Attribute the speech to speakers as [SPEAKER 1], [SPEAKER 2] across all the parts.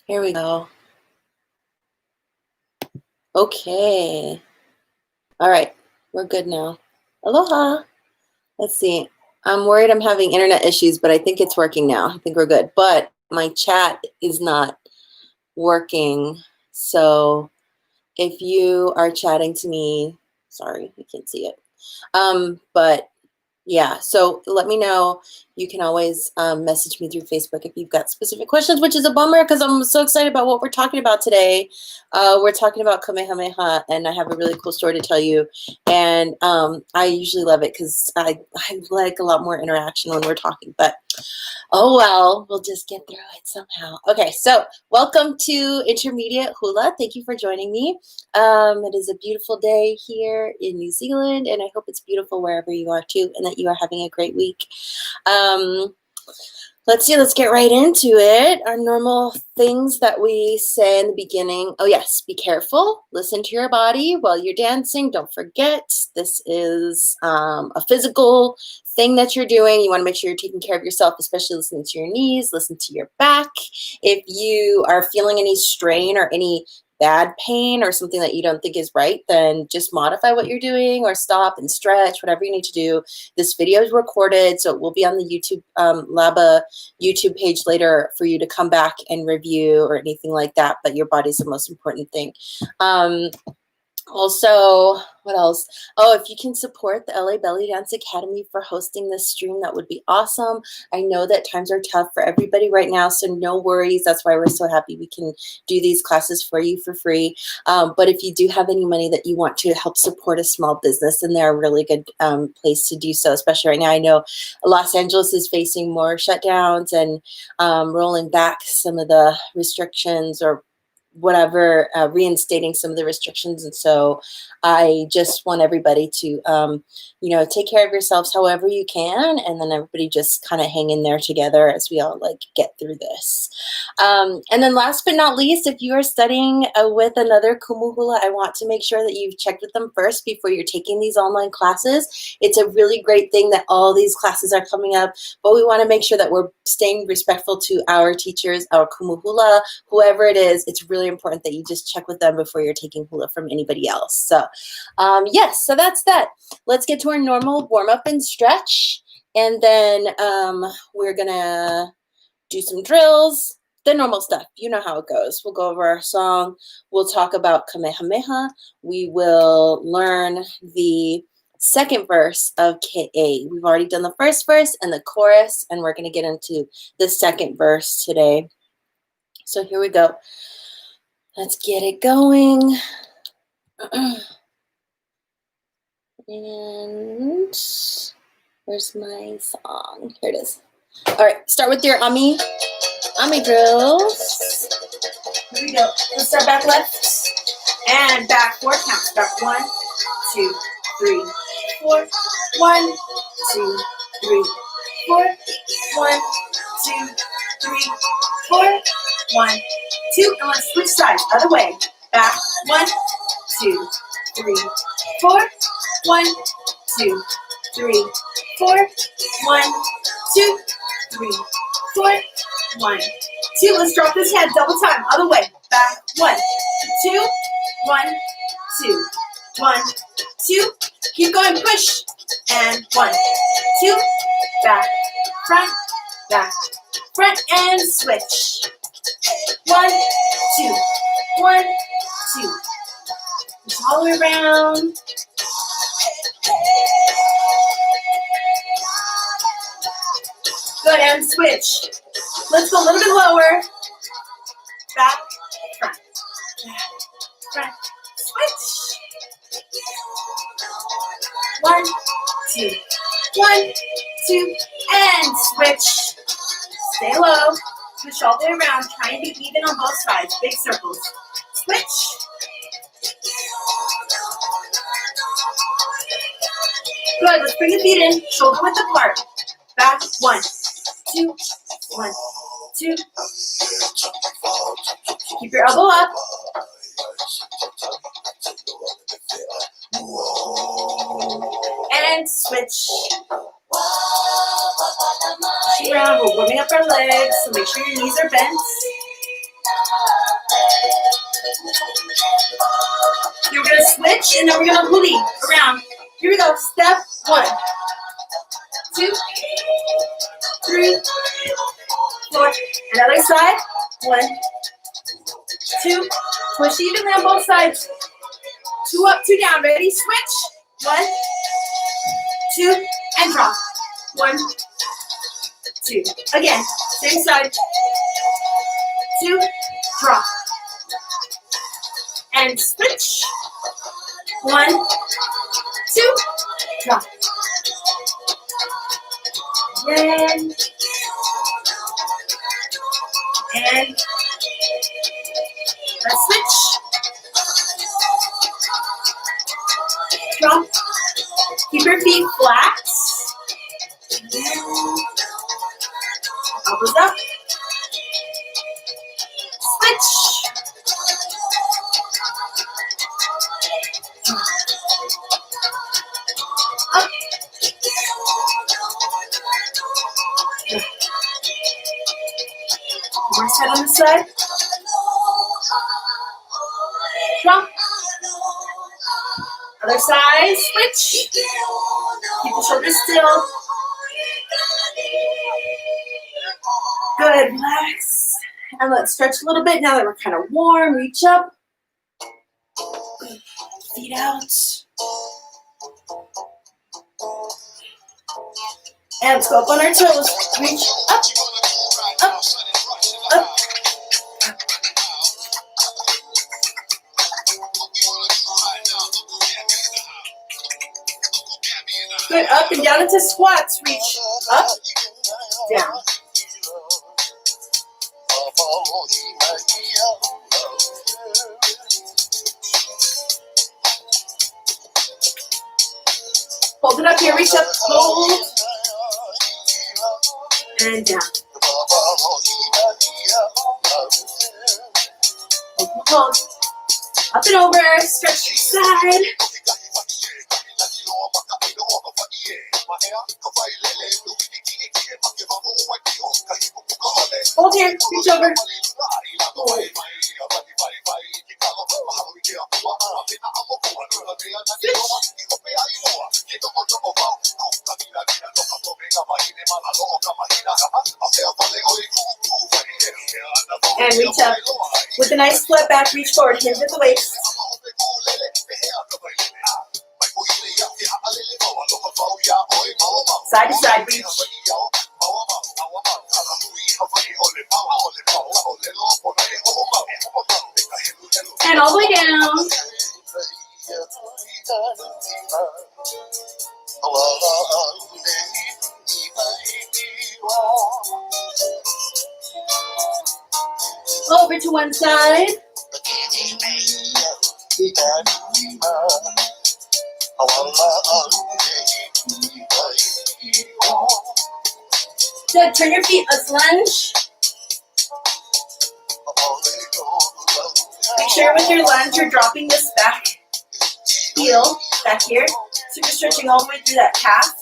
[SPEAKER 1] Here we go. Okay. All right. We're good now. Aloha. Let's see. I'm worried I'm having internet issues, but I think it's working now. I think we're good. But my chat is not working. So if you are chatting to me, sorry, you can't see it. But yeah, so let me know. You can always message me through Facebook if you've got specific questions, which is a bummer because I'm so excited about what we're talking about today. We're talking about Kamehameha, and I have a really cool story to tell you. And I usually love it because I like a lot more interaction when we're talking. But oh well, we'll just get through it somehow. Okay, so welcome to Intermediate Hula. Thank you for joining me. It is a beautiful day here in New Zealand, and I hope it's beautiful wherever you are too, and that you are having a great week. Let's get right into it. Our normal things that we say in the beginning. Oh yes, be careful. Listen to your body while you're dancing. Don't forget, this is a physical thing that you're doing. You want to make sure you're taking care of yourself, especially listening to your knees, listen to your back. If you are feeling any strain or any bad pain or something that you don't think is right, then just modify what you're doing or stop and stretch, whatever you need to do. This video is recorded, so it will be on the YouTube LABA YouTube page later for you to come back and review or anything like that, but your body's the most important thing. Also, what else? Oh, if you can support the LA Belly Dance Academy for hosting this stream, that would be awesome. I know that times are tough for everybody right now, so no worries. That's why we're so happy we can do these classes for you for free. But if you do have any money that you want to help support a small business, then they're a really good place to do so, especially right now. I know Los Angeles is facing more shutdowns and rolling back some of the restrictions or whatever, reinstating some of the restrictions. And so I just want everybody to, take care of yourselves however you can. And then everybody just kind of hang in there together as we all get through this. And then last but not least, if you are studying with another kumu hula, I want to make sure that you've checked with them first before you're taking these online classes. It's a really great thing that all these classes are coming up, but we want to make sure that we're staying respectful to our teachers, our kumu hula, whoever it is. It's really important that you just check with them before you're taking hula from anybody else. So yes, so that's that. Let's get to our normal warm up and stretch. And then we're gonna do some drills, the normal stuff. You know how it goes. We'll go over our song. We'll talk about Kamehameha. We will learn the second verse of K.A. We've already done the first verse and the chorus, and we're gonna get into the second verse today. So here we go. Let's get it going. And where's my song? Here it is. All right, start with your ami drills. Here we go. Let's start back left and back 4 counts. Back 1, 2, 3, 4. 1, 2, 3, 4. 1, 2, 3, 4. 1, 2. And let's switch sides. Other way. Back 1, 2, 3, 4. 1, 2, 3, 4. 1, 2, 3, 4. 1, 2. Let's drop this head double time. Other way. Back 1, 2, 1, 2, 1, 2. Keep going. Push. And 1, 2. Back, front, and switch. 1, 2, 1, 2. Push all the way around. Good, and switch. Let's go a little bit lower. Back, front, switch. 1, 2, 1, 2, and switch. Stay low. Push all the way around. Try and be even on both sides. Big circles. Switch. Good. Let's bring the feet in. Shoulder width apart. Back. 1, 2, 1, 2. Keep your elbow up. And switch. Push around. We're warming up our legs, so make sure your knees are bent. You're going to switch, and then we're going to huli around. Here we go. Step 1, 2, 3, 4. Another side. 1, 2. Push evenly on both sides. 2 up, 2 down. Ready? Switch. 1, 2, and drop. 1, 2. Again, same side. 2, drop. And switch. 1, 2, drop. Again. And let's switch. Drop. Keep your feet flat. Elbows up. Switch. Up. More side on the side. Drop. Other side, switch. Keep the shoulders still. Good, relax. And let's stretch a little bit now that we're kind of warm. Reach up. Feet out. And let's go up on our toes. Reach up, up, up. Good, up and down into squats. Reach up, down. Hold it up here, reach up, hold, and down. Hold. Up and over, stretch your side. Hold here, reach over. Switch. And reach up. With a nice flip back, reach forward, hinge at the waist. Side to side, reach. And all the way down. Over to one side. Good, turn your feet, let's lunge. Make sure with your lunge you're dropping this back heel back here. So you're stretching all the way through that calf.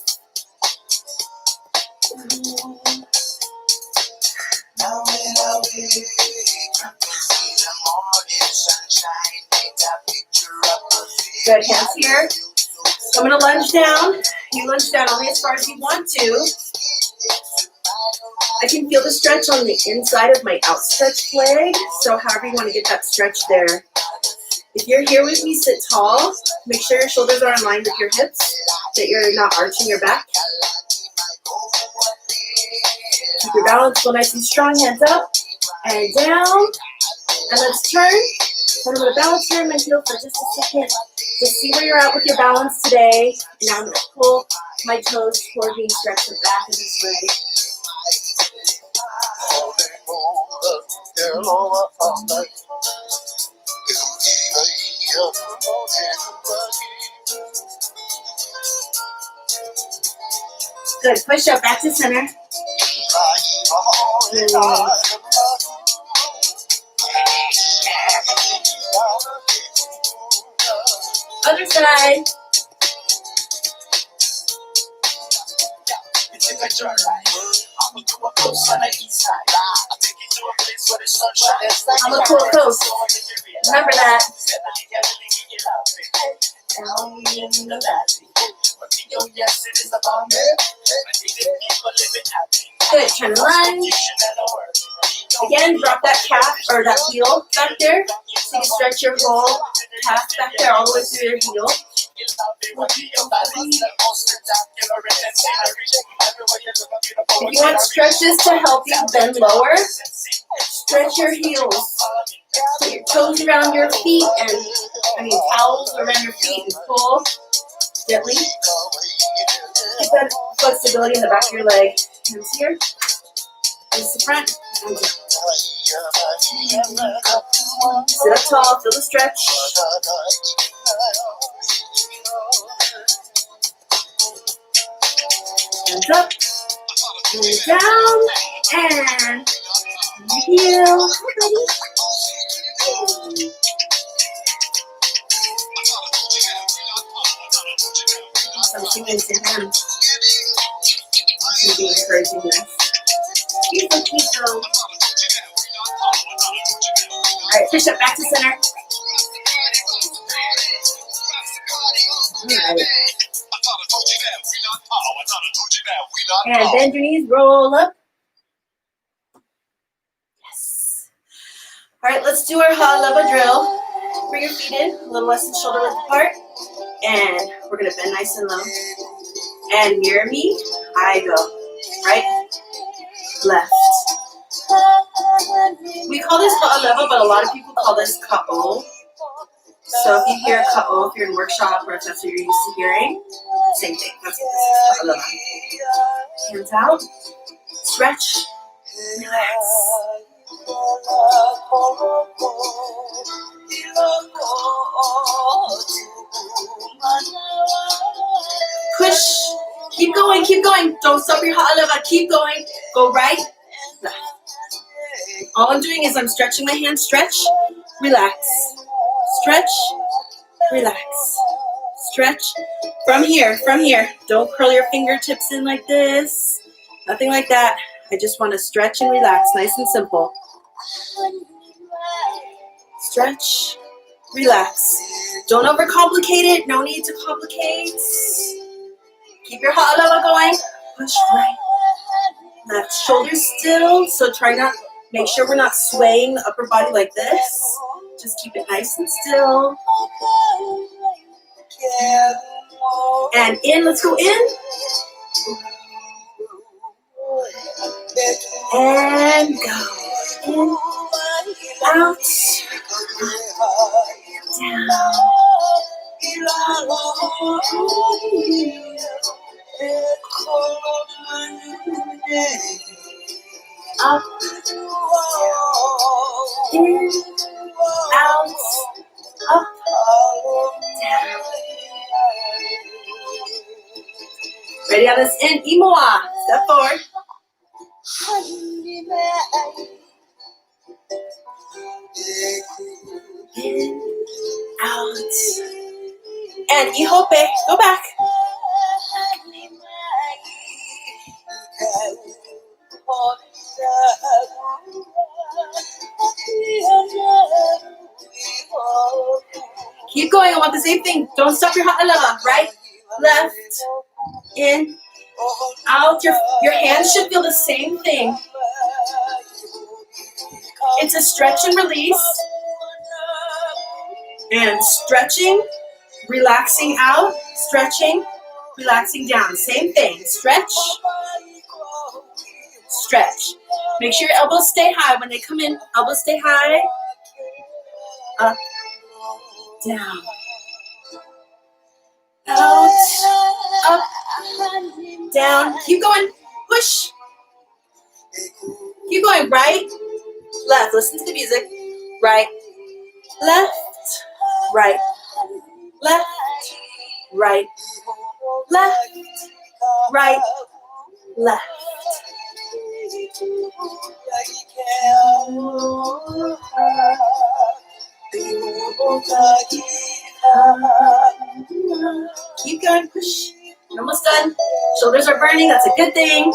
[SPEAKER 1] Good, hands here. So I'm going to lunge down. You lunge down only as far as you want to. I can feel the stretch on the inside of my outstretched leg. So however you want to get that stretch there. If you're here with me, sit tall. Make sure your shoulders are in line with your hips, that you're not arching your back. Keep your balance, go nice and strong, hands up and down. And let's turn. So I'm going to balance here in my heel for just a second. Just see where you're at with your balance today. And now I'm going to pull my toes toward me, stretch the back of this leg. Good, push up, back to center. Other side. I'm a cool coast. Remember that. Good, turn and lunge. Again, drop that calf or that heel back there. So you can stretch your whole calf back there all the way through your heel. If you want stretches to help you bend lower, stretch your heels. Put your toes around your feet towels around your feet and pull gently. Keep that flexibility in the back of your leg. Hands here. Face the front. Sit up tall. Feel the stretch. Hands up. Hands down. And heel. I'm singing to him. He's encouraging us. Keep going. Alright, push up back to center. Alright. And bend your knees, roll up. Yes. Alright, let's do our ʻāina drill. Bring your feet in, a little less than shoulder width apart. And we're going to bend nice and low. And mirror me, I go. Right, left. We call this ʻāina, but a lot of people call this ka'o. So if you hear ka'o, if you're in workshop or if that's what you're used to hearing, same thing. That's what this is ʻāina. Hands out, stretch, relax. Push. Keep going, keep going. Don't stop your ʻāina. Keep going. Go right, left. All I'm doing is I'm stretching my hands. Stretch, relax. Stretch, relax. Stretch. From here, from here. Don't curl your fingertips in like this. Nothing like that. I just want to stretch and relax. Nice and simple. Stretch, relax. Don't overcomplicate it. No need to complicate. Keep your ʻāina going. Push right, left. Shoulders still. So try not, make sure we're not swaying the upper body like this. Just keep it nice and still. And in, let's go in. And go. In, out, down. Up, in, out, up, down. Ready on this in, imoa. Step forward. In, out, and ihope. Go back. Keep going. I want the same thing. Don't stop your ʻāina. Right, left, in, out. Your hands should feel the same thing. It's a stretch and release. And stretching, relaxing out, stretching, relaxing down. Same thing. Stretch, stretch. Make sure your elbows stay high when they come in. Elbows stay high. Up, down. Out, up, down. Keep going. Push. Keep going. Right, left. Listen to the music. Right, left, right, left, right, left, right, left. Keep going, push. You're almost done. Shoulders are burning, that's a good thing.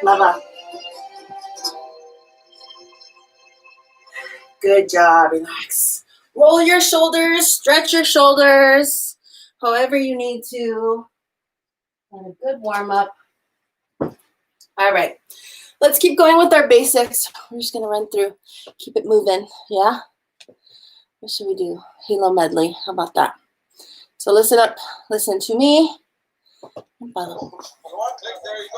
[SPEAKER 1] Lava. Good job. Relax. Roll your shoulders, stretch your shoulders, however you need to. And a good warm up. All right. Let's keep going with our basics. We're just going to run through, keep it moving. Yeah? What should we do? Hilo medley. How about that? So listen up. Listen to me. And follow.
[SPEAKER 2] There you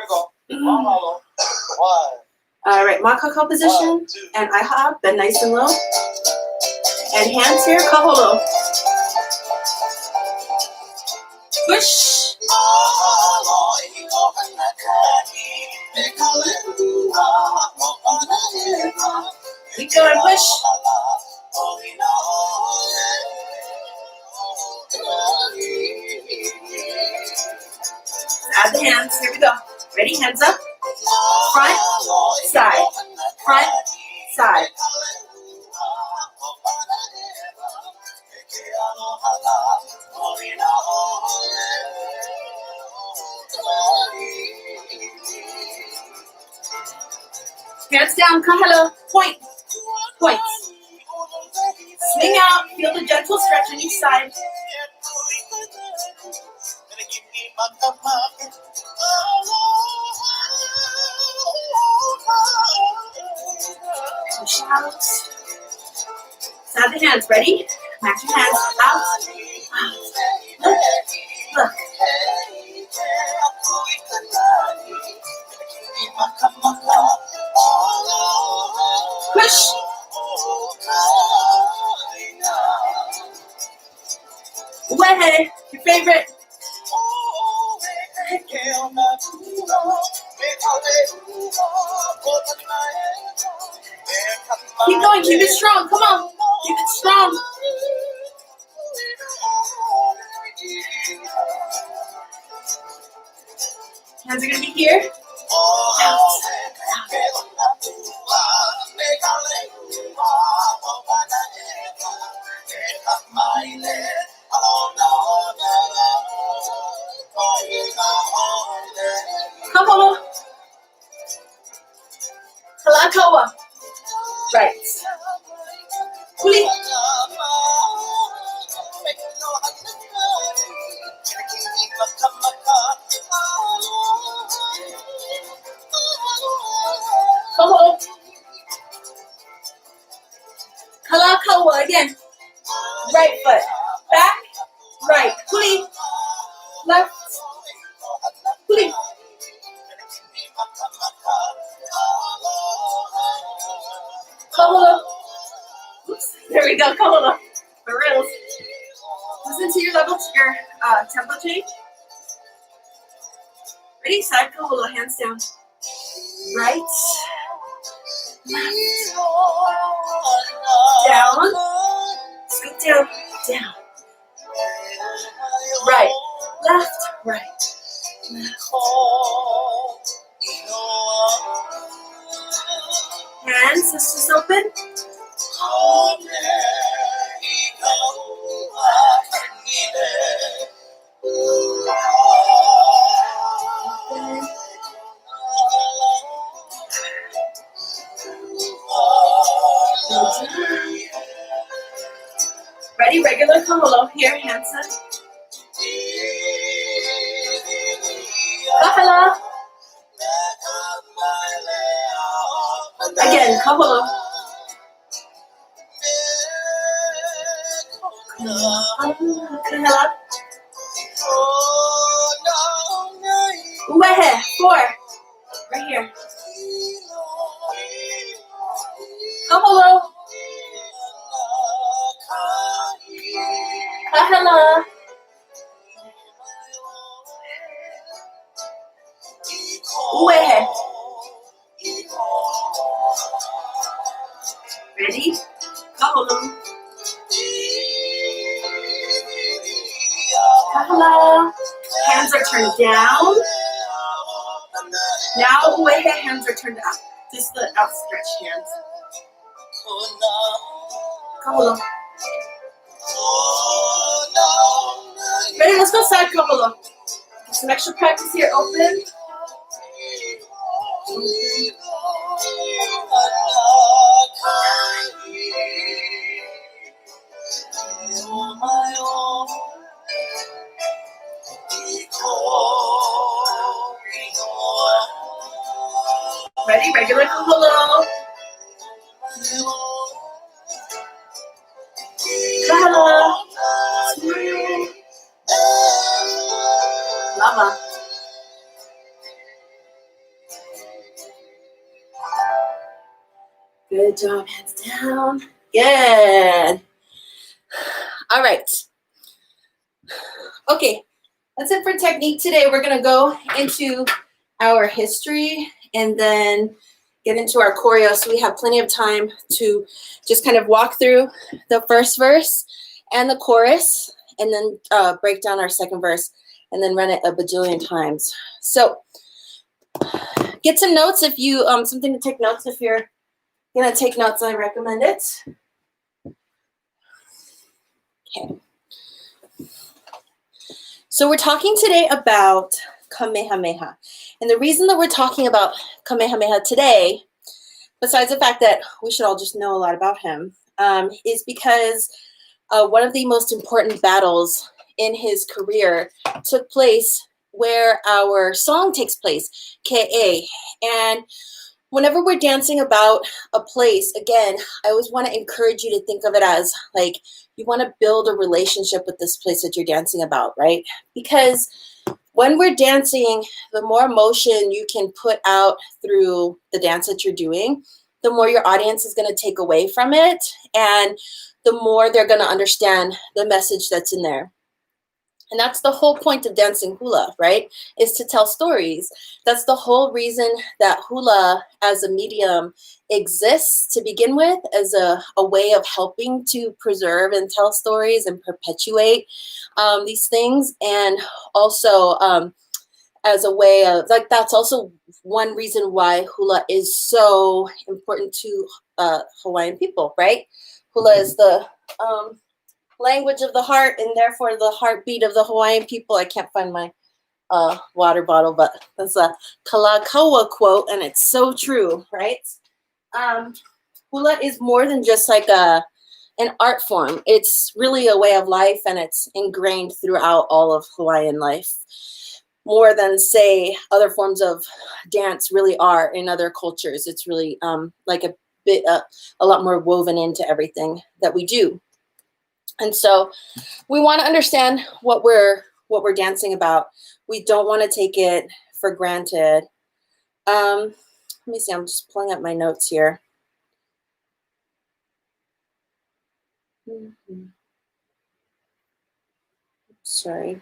[SPEAKER 2] go. Here we go. One.
[SPEAKER 1] All right. Makaka position. And ʻaiha. Bend nice and low. And hands here. Kaholo. Push. Keep going. Push. Add the hands. Here we go. Ready? Hands up. Front, side. Front, side. Hands down. Kahalo. Point. Point. Swing out. Feel the gentle stretch on each side. Push out. Side the hands. Ready? Match your hands. Out. Look. Look. Push. Weʻll, your favorite. Keep going, keep it strong, come on. Keep it strong. Hands are gonna be here. Out. Come on. Kalakaua. Right. ʻoli. Come on. Kalakaua again. Right foot. Back. Right. ʻoli. Left. ʻoli. Kaholo. Oops. There we go. Kaholo. For reals. Listen to your level, your tempo change. Ready? Side kaholo. Hands down. Right. Left. Down. Scoop down. Down. Right. Left. Right. Left. Hands, sisters open. Ready? Regular kaholo. Here, hands up. Kahalo. Again, kaholo. Kahalo. Weʻll. 4. Right here. Kaholo. Kahalo. Weʻll. Ready? Kaholo. Kahalo. Hands are turned down. Now Weʻll, hands are turned up. Just the outstretched hands. Kaholo. Ready? Let's go side kaholo. Some extra practice here, open. Ready? Regular Hula. Lama. Lama. Good job, hands down. Good. All right. Okay, that's it for technique today. We're gonna go into our history and then get into our choreo, so we have plenty of time to just kind of walk through the first verse and the chorus, and then break down our second verse, and then run it a bajillion times. So get some notes if you, something to take notes if you're gonna take notes, I recommend it. Okay. So we're talking today about Kamehameha. And the reason that we're talking about Kamehameha today, besides the fact that we should all just know a lot about him, is because one of the most important battles in his career took place where our song takes place, Ke'e. And whenever we're dancing about a place, again, I always want to encourage you to think of it as like you want to build a relationship with this place that you're dancing about, right? Because when we're dancing, the more emotion you can put out through the dance that you're doing, the more your audience is going to take away from it, and the more they're going to understand the message that's in there. And that's the whole point of dancing hula, right? Is to tell stories. That's the whole reason that hula as a medium exists to begin with, as a way of helping to preserve and tell stories and perpetuate these things. And also as a way of, like, that's also one reason why hula is so important to Hawaiian people, right? Hula is the language of the heart, and therefore the heartbeat of the Hawaiian people. I can't find my water bottle, but that's a Kalakaua quote, and it's so true, right? Hula is more than just like an art form. It's really a way of life, and it's ingrained throughout all of Hawaiian life, more than, say, other forms of dance really are in other cultures. It's really like a lot more woven into everything that we do. And so we want to understand what we're dancing about. We don't want to take it for granted. Let me see, I'm just pulling up my notes here. Sorry.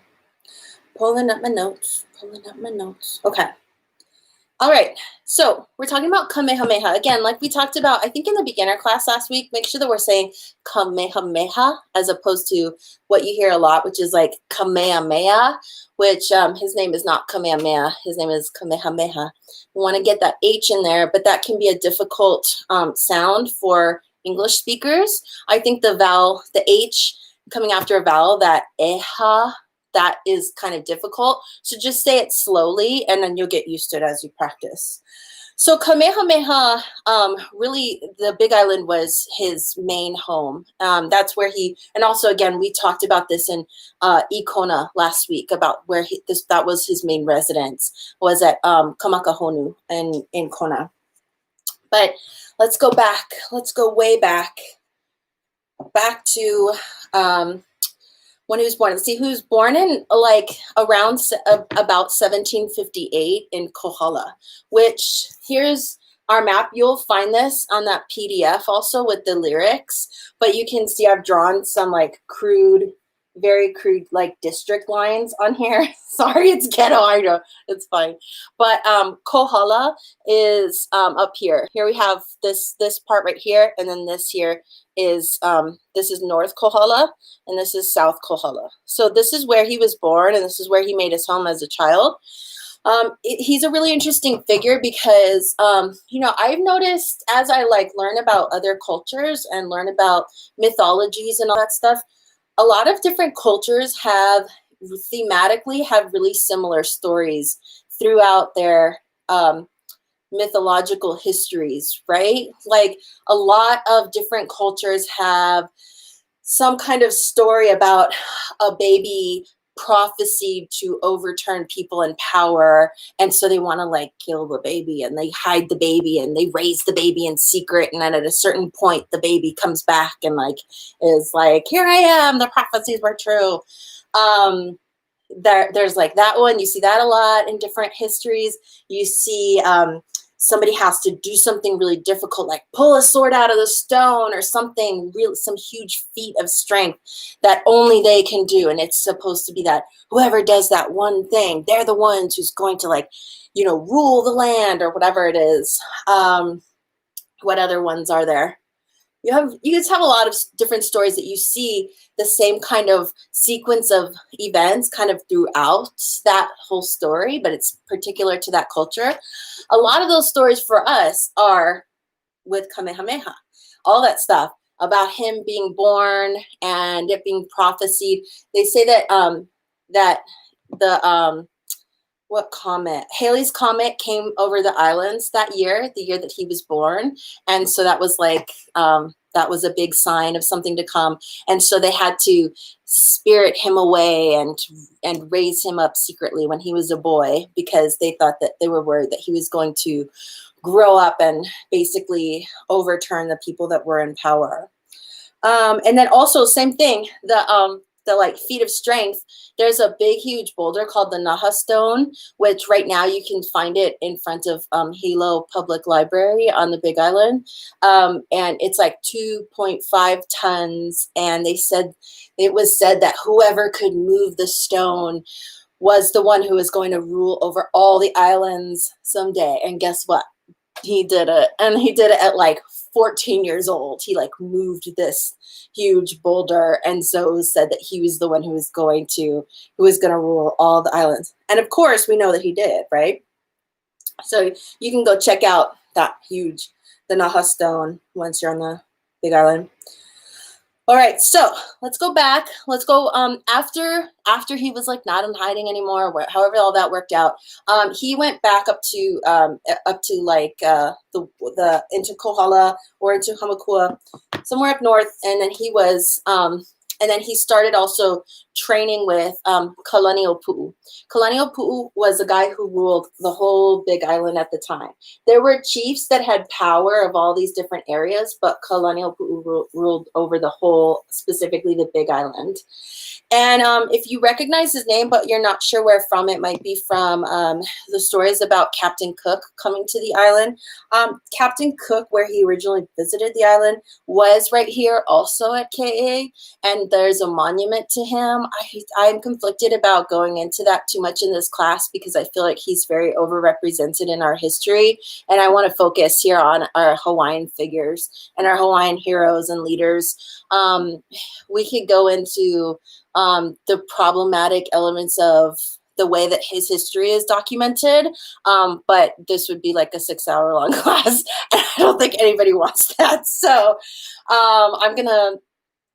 [SPEAKER 1] Pulling up my notes. Okay. All right, so we're talking about Kamehameha. Again, like we talked about, I think in the beginner class last week, make sure that we're saying Kamehameha as opposed to what you hear a lot, which is like Kamehameha, which his name is not Kamehameha. His name is Kamehameha. We want to get that H in there, but that can be a difficult sound for English speakers. I think the vowel, the H coming after a vowel, that eha, that is kind of difficult. So just say it slowly, and then you'll get used to it as you practice. So Kamehameha, really the Big Island was his main home. That's where he, and also again, we talked about this in Kona last week, about where that was his main residence, was at Kamakahonu in Kona. But let's go back, let's go way back to when he was born. See, he was born in like around about 1758 in Kohala, which here's our map. You'll find this on that PDF also with the lyrics, but you can see I've drawn some like crude, very crude like district lines on here. Sorry, it's ghetto, I know, it's fine. But Kohala is up here. Here we have this part right here, and then this here is this is North Kohala, and this is South Kohala. So this is where he was born, and this is where he made his home as a child. He's a really interesting figure because, you know, I've noticed as I like learn about other cultures and learn about mythologies and all that stuff, a lot of different cultures have thematically have really similar stories throughout their mythological histories, right? Like a lot of different cultures have some kind of story about a baby prophesied to overturn people in power, and so they want to like kill the baby, and they hide the baby, and they raise the baby in secret, and then at a certain point the baby comes back and like is like, here I am, the prophecies were true. There's like that one. You see that a lot in different histories. You see somebody has to do something really difficult, like pull a sword out of the stone or something real, some huge feat of strength that only they can do. And it's supposed to be that whoever does that one thing, they're the ones who's going to like, you know, rule the land or whatever it is. What other ones are there? You just have a lot of different stories that you see the same kind of sequence of events kind of throughout that whole story, but it's particular to that culture. A lot of those stories for us are with Kamehameha, all that stuff about him being born and it being prophesied. They say that that the what comet? Halley's Comet came over the islands that year, the year that he was born. And so that was like, that was a big sign of something to come. And so they had to spirit him away and raise him up secretly when he was a boy, because they thought that they were worried that he was going to grow up and basically overturn the people that were in power. And then also same thing, the like feat of strength. There's a big, huge boulder called the Naha Stone, which right now you can find it in front of Hilo Public Library on the Big Island. And it's like 2.5 tons. And it was said that whoever could move the stone was the one who was going to rule over all the islands someday. And guess what? He did it. And he did it at like 14 years old. He like moved this huge boulder, and so it was said that he was the one who was going to rule all the islands. And of course we know that he did, right? So you can go check out the Naha Stone once you're on the Big Island. All right, so let's go back. Let's go after he was like not in hiding anymore, however all that worked out. He went back up to like the into Kohala or into Hamakua, somewhere up north, and then he was and then he started also training with Kalaniʻo Puʻu. Kalaniʻo Puʻu was a guy who ruled the whole Big Island at the time. There were chiefs that had power of all these different areas, but Kalaniʻo Puʻu ruled over the whole, specifically the Big Island. And if you recognize his name, but you're not sure where from, it might be from the stories about Captain Cook coming to the island. Captain Cook, where he originally visited the island, was right here also at KA, and there's a monument to him. I'm conflicted about going into that too much in this class because I feel like he's very overrepresented in our history, and I want to focus here on our Hawaiian figures and our Hawaiian heroes and leaders. We could go into the problematic elements of the way that his history is documented, but this would be like a 6-hour long class, and I don't think anybody wants that. So I'm going to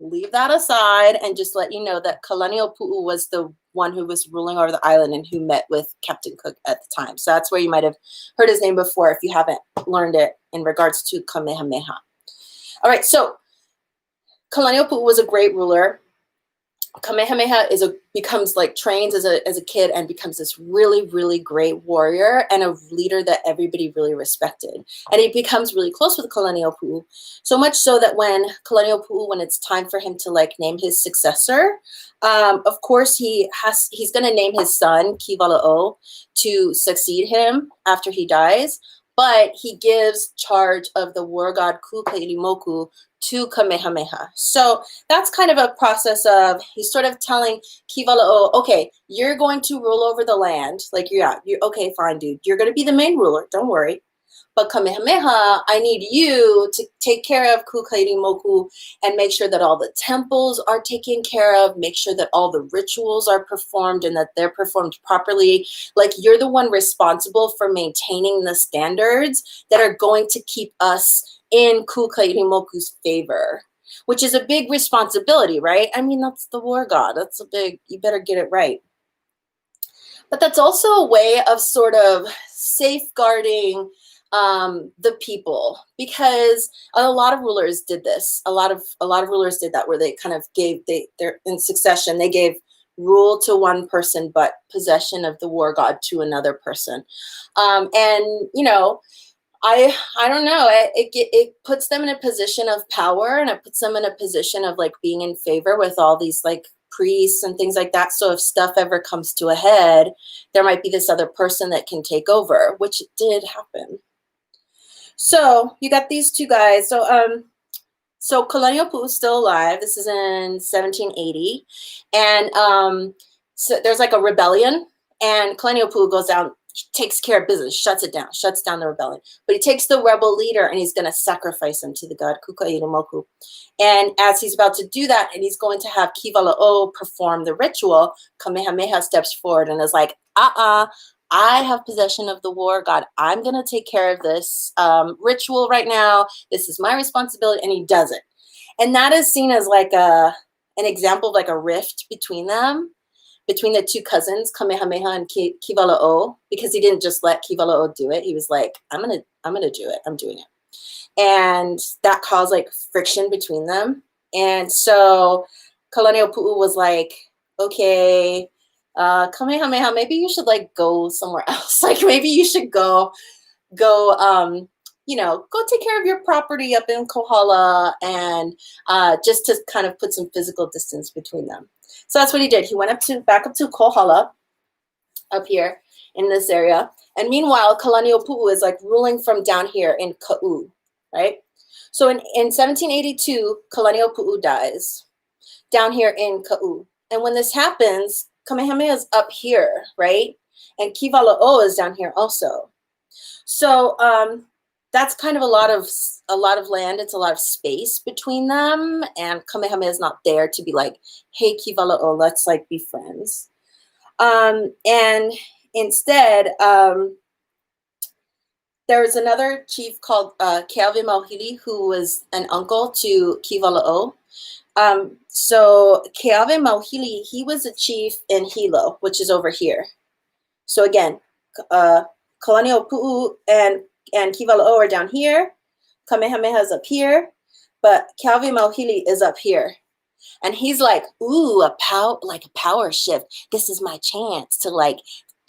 [SPEAKER 1] leave that aside and just let you know that Kalaniʻo Puʻu was the one who was ruling over the island and who met with Captain Cook at the time. So that's where you might have heard his name before if you haven't learned it in regards to Kamehameha. All right, so Kalaniʻo Puʻu was a great ruler. Kamehameha becomes like trains as a kid and becomes this really, really great warrior and a leader that everybody really respected. And he becomes really close with Kalaniʻo Puʻu, so much so that when Kalaniʻo Puʻu, when it's time for him to like name his successor, of course he's going to name his son Kivala'o to succeed him after he dies, but he gives charge of the war god Kukailimoku to Kamehameha. So that's kind of a process of, he's sort of telling Kivala'o, okay, you're going to rule over the land. Like, you're okay, fine, dude. You're going to be the main ruler. Don't worry. But Kamehameha, I need you to take care of Kukailimoku and make sure that all the temples are taken care of, make sure that all the rituals are performed and that they're performed properly. Like, you're the one responsible for maintaining the standards that are going to keep us in Kukailimoku's favor. which is a big responsibility, right? I mean, that's the war god. That's a big, you better get it right. But that's also a way of sort of safeguarding the people, because a lot of rulers did this. A lot of rulers did that, where they kind of gave, they're in succession, they gave rule to one person, but possession of the war god to another person. And, you know, I don't know, it puts them in a position of power, and it puts them in a position of like being in favor with all these like priests and things like that. So if stuff ever comes to a head, there might be this other person that can take over, which did happen. So you got these two guys. So Kalaniʻōpuʻu is still alive. This is in 1780. And so there's like a rebellion, and Kalaniʻōpuʻu goes down, takes care of business, shuts down the rebellion. But he takes the rebel leader and he's going to sacrifice him to the god Kukaiʻamoku. And as he's about to do that, and he's going to have Kivala'o perform the ritual, Kamehameha steps forward and is like, I have possession of the war god. I'm going to take care of this ritual right now. This is my responsibility. And he does it. And that is seen as like an example of like a rift between them, between the two cousins, Kamehameha and Kivala'o, because he didn't just let Kivala'o do it. He was like, I'm gonna do it. I'm doing it. And that caused like friction between them. And so Kalaniʻōpuʻu was like, okay, Kamehameha, maybe you should like go somewhere else. Like maybe you should go, you know, go take care of your property up in Kohala, and just to kind of put some physical distance between them. So that's what he did. He went back up to Kohala, up here in this area. And meanwhile, Kalaniʻōpuʻu is like ruling from down here in Ka'u, right? So in 1782, Kalaniʻōpuʻu dies down here in Ka'u. And when this happens, Kamehameha is up here, right? And Kivala'o is down here also. So that's kind of a lot of land. It's a lot of space between them. And Kamehameha is not there to be like, hey, Kivala'o, let's like be friends. And instead, there was another chief called Keawe Mauhili, who was an uncle to Kivala'o. So Keawe Mauhili, he was a chief in Hilo, which is over here. So again, Kalaniʻōpuʻu and Kivala'o are down here. Kamehameha is up here, but Keawe Mauhili is up here. And he's like, ooh, a power shift. This is my chance to like,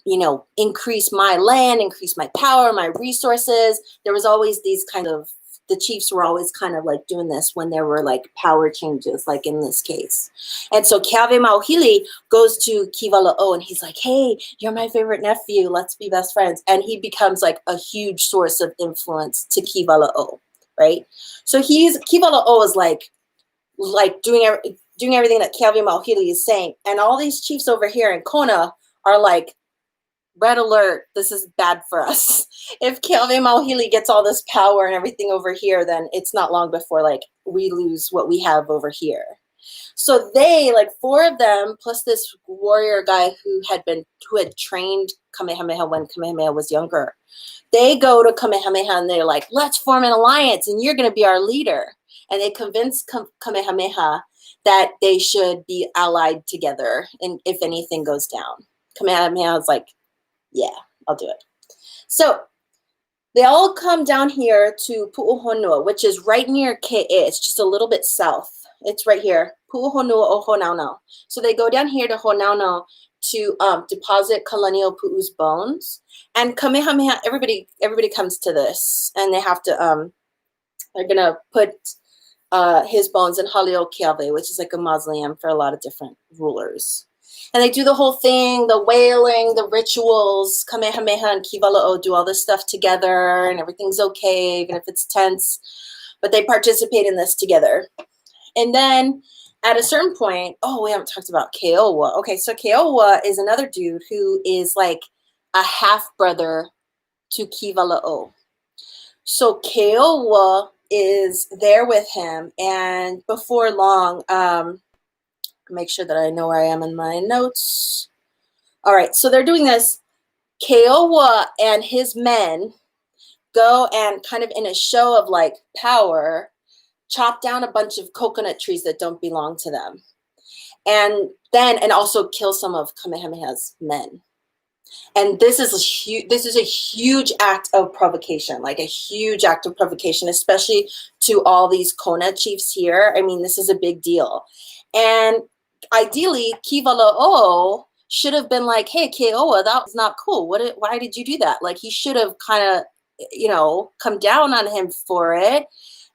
[SPEAKER 1] you know, increase my land, increase my power, my resources. There was always these kind of, the chiefs were always kind of like doing this when there were like power changes, like in this case. And so Keawe Mauhili goes to Kivala'o and he's like, hey, you're my favorite nephew. Let's be best friends. And he becomes like a huge source of influence to Kivala'o, right? So Kivala'o is like doing everything that Keawe Mauhili is saying. And all these chiefs over here in Kona are like, red alert, this is bad for us. If Keawe Mauhili gets all this power and everything over here, then it's not long before like we lose what we have over here. So they, like 4 of them, plus this warrior guy who had trained Kamehameha when Kamehameha was younger, they go to Kamehameha and they're like, let's form an alliance and you're going to be our leader. And they convince Kamehameha that they should be allied together and if anything goes down. Kamehameha is like, yeah, I'll do it. So they all come down here to Pu'uhonua, which is right near Ke'e. It's just a little bit south. It's right here, Pu'uhonua o Honaunau. So they go down here to Honaunau to deposit Kalaniʻōpuʻu's bones. And Kamehameha, everybody comes to this, and they have to, they're gonna put his bones in Haliokeawe, which is like a mausoleum for a lot of different rulers. And they do the whole thing, the wailing, the rituals. Kamehameha and Kivala'o do all this stuff together, and everything's okay, even if it's tense. But they participate in this together. And then at a certain point, oh, we haven't talked about Keowa. Okay, so Keowa is another dude who is like a half-brother to Kivala'o. So Keowa is there with him, and before long, make sure that I know where I am in my notes. All right, so they're doing this. Keowa and his men go and kind of in a show of like power, chop down a bunch of coconut trees that don't belong to them. And also kill some of Kamehameha's men. And this is a huge act of provocation, like a huge act of provocation, especially to all these Kona chiefs here. I mean, this is a big deal. And ideally, Kiwala'o should have been like, hey, Keoa, that was not cool. Why did you do that? Like, he should have kind of, come down on him for it.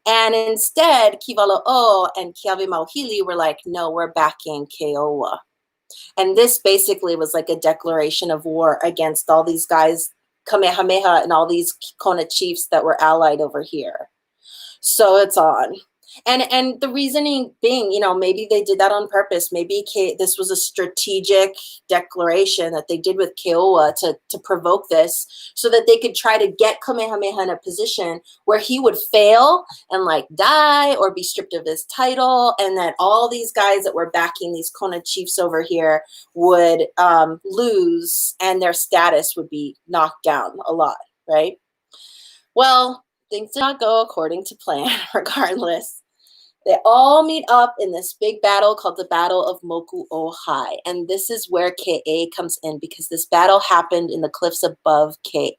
[SPEAKER 1] And instead, Kiwala'o and Keawemauhili were like, no, we're backing Keoa. And this basically was like a declaration of war against all these guys, Kamehameha and all these Kona chiefs that were allied over here. So it's on. And the reasoning being, maybe they did that on purpose. Maybe this was a strategic declaration that they did with Keoa to provoke this so that they could try to get Kamehameha in a position where he would fail and like die or be stripped of his title. And that all these guys that were backing these Kona chiefs over here would lose and their status would be knocked down a lot, right? Well, things did not go according to plan regardless. They all meet up in this big battle called the Battle of Moku Ohai. And this is where Ka comes in because this battle happened in the cliffs above Ka.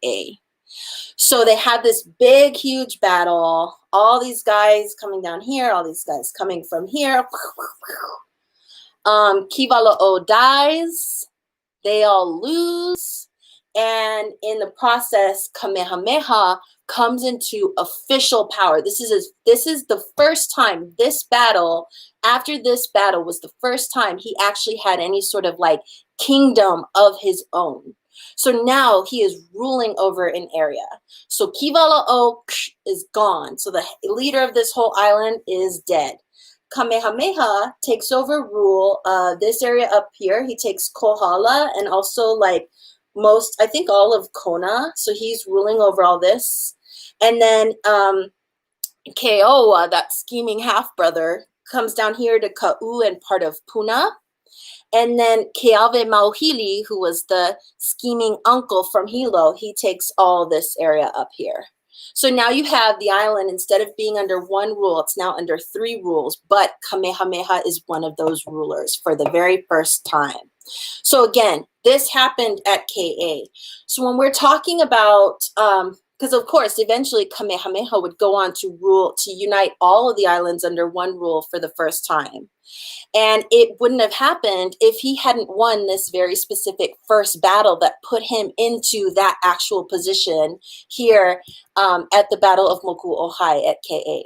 [SPEAKER 1] So they had this big, huge battle. All these guys coming down here, all these guys coming from here. Kiwala'o dies. They all lose. And in the process, Kamehameha comes into official power. This is the first time after this battle was the first time he actually had any sort of like kingdom of his own. So now he is ruling over an area. So Kiwala'o is gone. So the leader of this whole island is dead. Kamehameha takes over rule this area up here. He takes Kohala and also like I think all of Kona. So he's ruling over all this. And then Keoa, that scheming half-brother, comes down here to Ka'u and part of Puna. And then Keawemauhili, who was the scheming uncle from Hilo, he takes all this area up here. So now you have the island, instead of being under one rule, it's now under 3 rules. But Kamehameha is one of those rulers for the very first time. So again, this happened at Ka. So when we're talking about, because of course, eventually Kamehameha would go on to unite all of the islands under one rule for the first time. And it wouldn't have happened if he hadn't won this very specific first battle that put him into that actual position here at the Battle of Moku Ohai at Ka.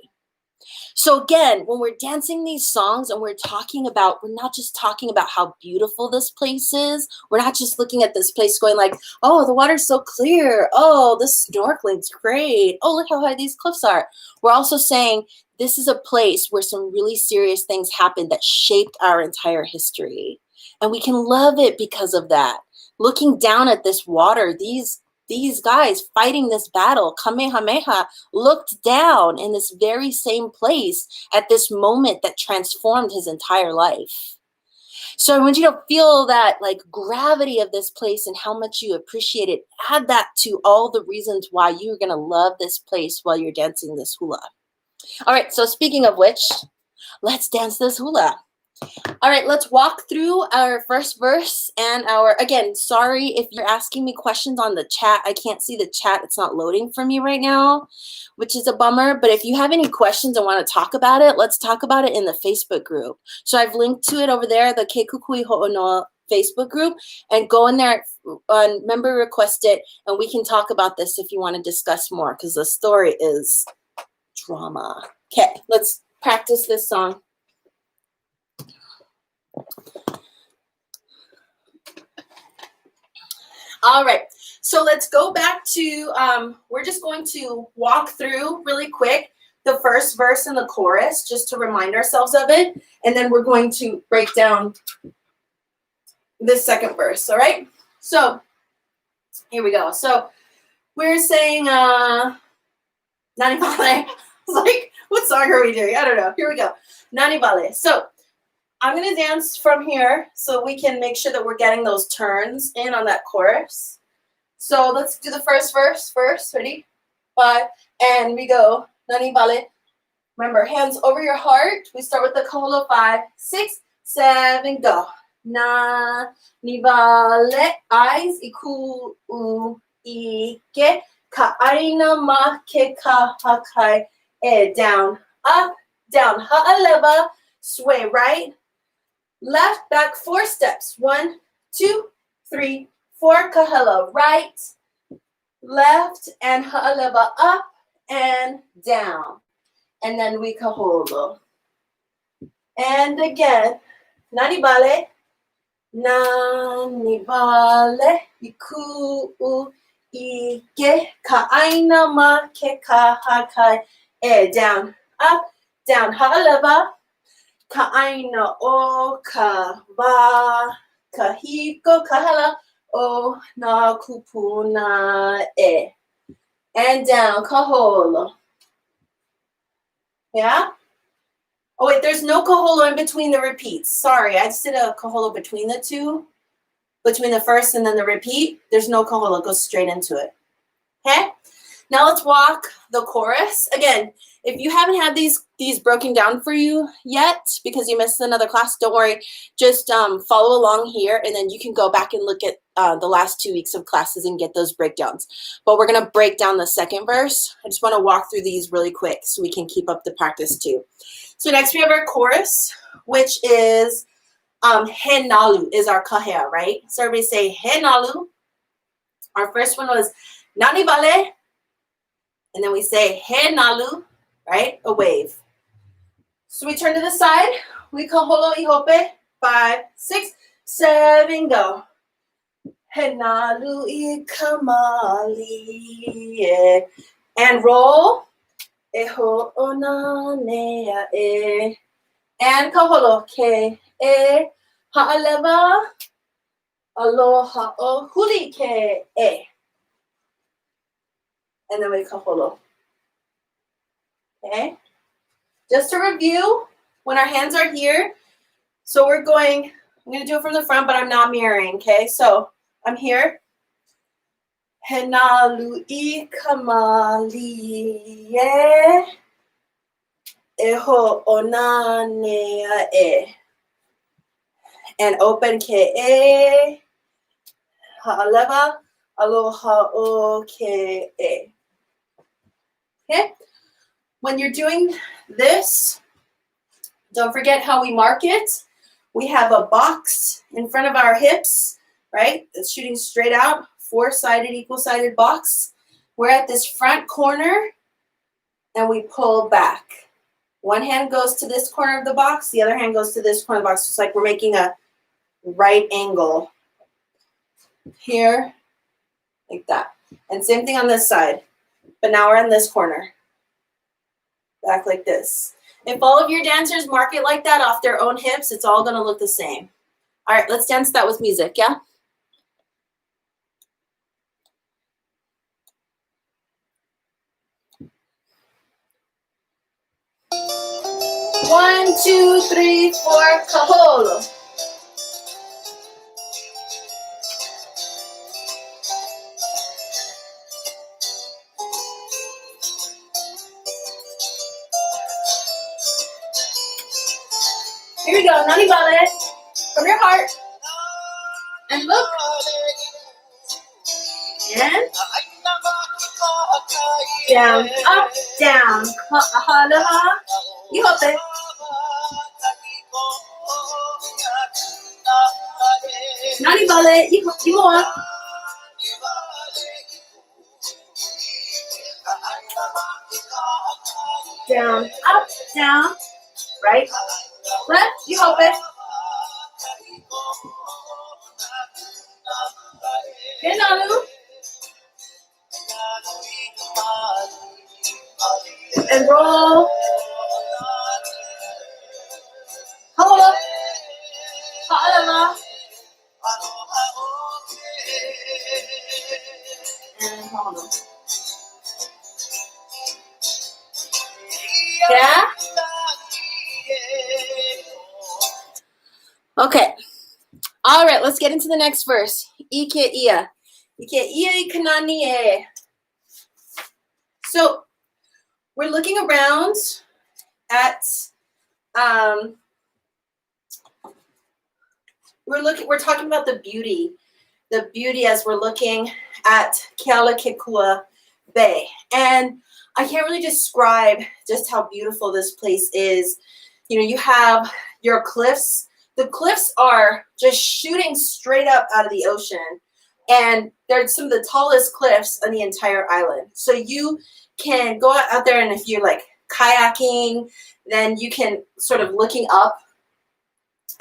[SPEAKER 1] So again, when we're dancing these songs and we're not just talking about how beautiful this place is. We're not just looking at this place going like, oh, the water's so clear. Oh, the snorkeling's great. Oh, look how high these cliffs are. We're also saying this is a place where some really serious things happened that shaped our entire history. And we can love it because of that. Looking down at this water, these guys fighting this battle, Kamehameha looked down in this very same place at this moment that transformed his entire life. So I want you to feel that like gravity of this place and how much you appreciate it. Add that to all the reasons why you're going to love this place while you're dancing this hula. All right, so speaking of which, let's dance this hula. All right, let's walk through our first verse and again, sorry if you're asking me questions on the chat. I can't see the chat. It's not loading for me right now, which is a bummer. But if you have any questions and want to talk about it, let's talk about it in the Facebook group. So I've linked to it over there, the Ke Kukui Ho'onoa Facebook group, and go in there and member request it, and we can talk about this if you want to discuss more, because the story is drama. Okay, let's practice this song. All right, so let's go back to, we're just going to walk through really quick the first verse and the chorus just to remind ourselves of it. And then we're going to break down this second verse, all right? So here we go. So we're saying, Nani Vale. I was like, what song are we doing? I don't know. Here we go. Nani Vale. So I'm going to dance from here so we can make sure that we're getting those turns in on that chorus. So let's do the first verse first. Ready? 5, and we go. Nani Vale. Remember, hands over your heart. We start with the kaholo. 5, 6, 7, go. Na, ni wale, eyes, iku, u, ike, ka ʻaina ma ke ka hakai, e, down, up, down, ha'aleva, sway right, left, back, 4 steps. 1, 2, 3, 4, kahela, right, left, and ha'aleva, up and down. And then we kaholo. And again, nani vale, iku u ike, ka ʻaina ma ke ka hakai, e, down, up, down, ha'aleva, ka ʻaina o ka wā, kahiko, kahela o nā kupuna e. And down, kaholo. Yeah? Oh wait, there's no kaholo in between the repeats. Sorry, I just did a kaholo between the two. Between the first and then the repeat. There's no kaholo, it goes straight into it. Okay? Now let's walk the chorus. Again, if you haven't had these broken down for you yet because you missed another class, don't worry. Just follow along here and then you can go back and look at the last 2 weeks of classes and get those breakdowns. But we're going to break down the second verse. I just want to walk through these really quick so we can keep up the practice too. So next we have our chorus, which is he nalu is our kahea, right? So everybody say he nalu. Our first one was nani vale. And then we say he nalu, right? A wave. So we turn to the side. We kaholo ihope. 5, 6, 7, go. He nalu I kamali. And roll. E ho'ona nea e. And kaholo ke e. Ha'aleva. Aloha o huli ke e. And then we kaholo. Okay? Just to review, when our hands are here, so we're going, I'm going to do it from the front, but I'm not mirroring, okay? So I'm here. He nalu I kamali e. E ho'ona nea e. And open ke e. Ha'aleva. Aloha o ke e. Okay? When you're doing this, don't forget how we mark it. We have a box in front of our hips, right? It's shooting straight out, 4-sided, equal-sided box. We're at this front corner, and we pull back. One hand goes to this corner of the box, the other hand goes to this corner of the box. It's like we're making a right angle here, like that. And same thing on this side, but now we're in this corner. Back like this. If all of your dancers mark it like that off their own hips, it's all going to look the same. All right, let's dance that with music, yeah? One, 2, 3, 4, kaholo. Here we go, nani vale, from your heart. And look. And down, up, down. Aloha. You hope it. Nani vale, you want. Down, up, down. Right, left, you hope it. He nalu. And roll. Hold. Ha'aleva. And hold on. Yeah? Okay. All right, let's get into the next verse. Ike ia. Ike ia ikanani e. So we're looking around at we're talking about the beauty as we're looking at Kealakekua Bay. And I can't really describe just how beautiful this place is. You know, you have your cliffs. The cliffs are just shooting straight up out of the ocean. And they're some of the tallest cliffs on the entire island. So you can go out there, and if you're like kayaking, then you can sort of looking up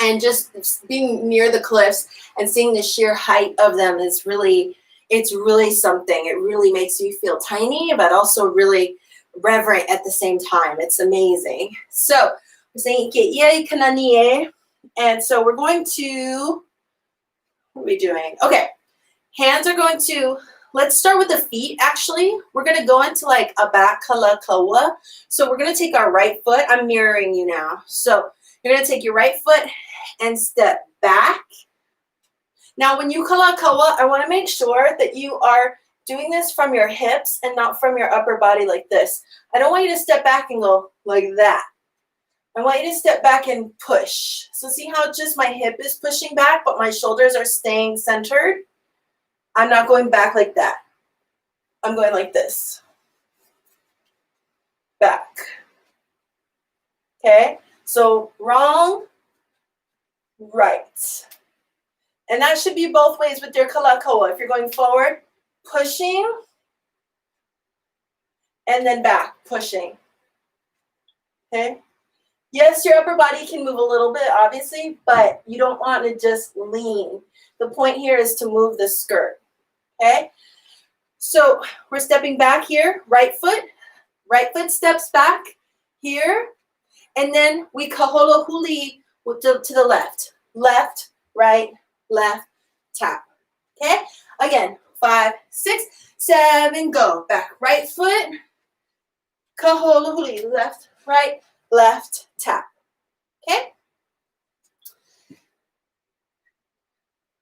[SPEAKER 1] and just being near the cliffs and seeing the sheer height of them is really, it's really something. It really makes you feel tiny, but also really reverent at the same time. It's amazing. So we're saying Ike kananie. And so we're going to, what are we doing? Okay. Hands are going to, let's start with the feet, actually. We're going to go into like a back kalakaua. So we're going to take our right foot. I'm mirroring you now. So you're going to take your right foot and step back. Now, when you kalakaua, I want to make sure that you are doing this from your hips and not from your upper body like this. I don't want you to step back and go like that. I want you to step back and push. So see how just my hip is pushing back, but my shoulders are staying centered? I'm not going back like that. I'm going like this. Back. Okay? So wrong, right. And that should be both ways with your kalakaua. If you're going forward, pushing, and then back, pushing. Okay? Yes, your upper body can move a little bit, obviously, but you don't want to just lean. The point here is to move the skirt. Okay? So we're stepping back here, right foot steps back here, and then we kaholo huli to the left. Left, right, left, tap. Okay? Again, 5, 6, 7, go. Back, right foot, kaholo huli, left, right, left, tap. Okay?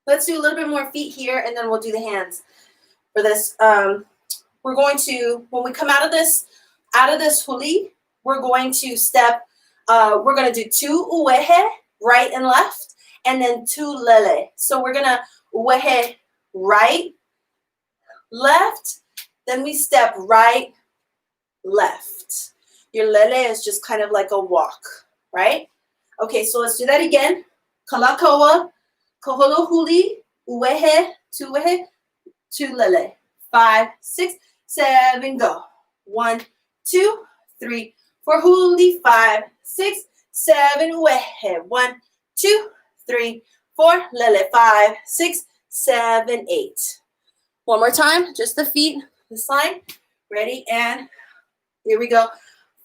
[SPEAKER 1] Let's do a little bit more feet here, and then we'll do the hands for this. We're going to, when we come out of this huli, we're going to step, we're going to do 2 uwehe, right and left, and then 2 lele. So we're going to uwehe right, left, then we step right, left. Your lele is just kind of like a walk, right? Okay, so let's do that again. Kalakaua, kaholo huli, uwehe, 2 lele. 5, 6, 7, go. 1, 2, 3, 4 huli, 5, 6, 7, uwehe. 1, 2, 3, 4 lele. 5, 6, 7, 8. One more time, just the feet, this line. Ready, and here we go.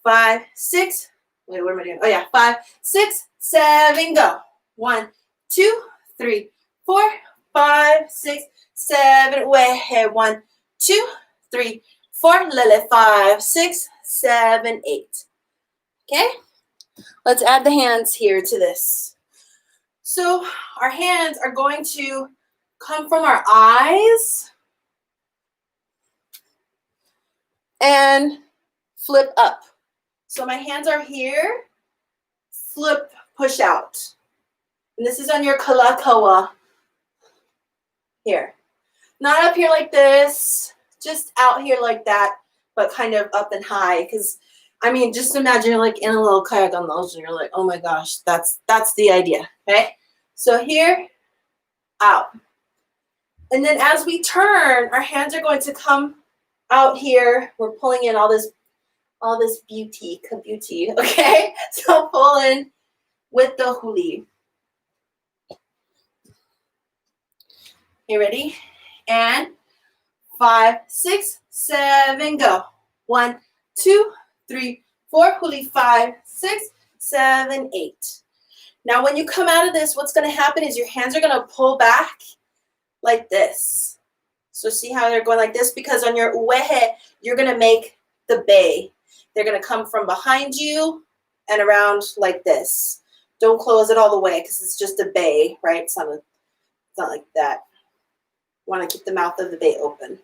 [SPEAKER 1] 5, 6. Wait, what am I doing? Oh yeah, 5, 6, 7, go. 1, 2, 3, 4, 5, 6, 7. Uwehe. 1, 2, 3, 4. Lele. 5, 6, 7, 8. Okay. Let's add the hands here to this. So our hands are going to come from our eyes and flip up. So my hands are here, flip, push out. And this is on your kalakaua here. Not up here like this, just out here like that, but kind of up and high. Because, I mean, just imagine you're like in a little kayak on the ocean. You're like, oh my gosh, that's the idea, okay? So here, out. And then as we turn, our hands are going to come out here. We're pulling in all this beauty, kabuti, okay? So pull in with the huli. You ready? And 5, 6, 7, go. 1, 2, 3, 4, huli, 5, 6, 7, 8. Now when you come out of this, what's going to happen is your hands are going to pull back like this. So see how they're going like this? Because on your uwehe, you're going to make the bay. They're going to come from behind you and around like this. Don't close it all the way because it's just a bay, right? It's not like that. You want to keep the mouth of the bay open.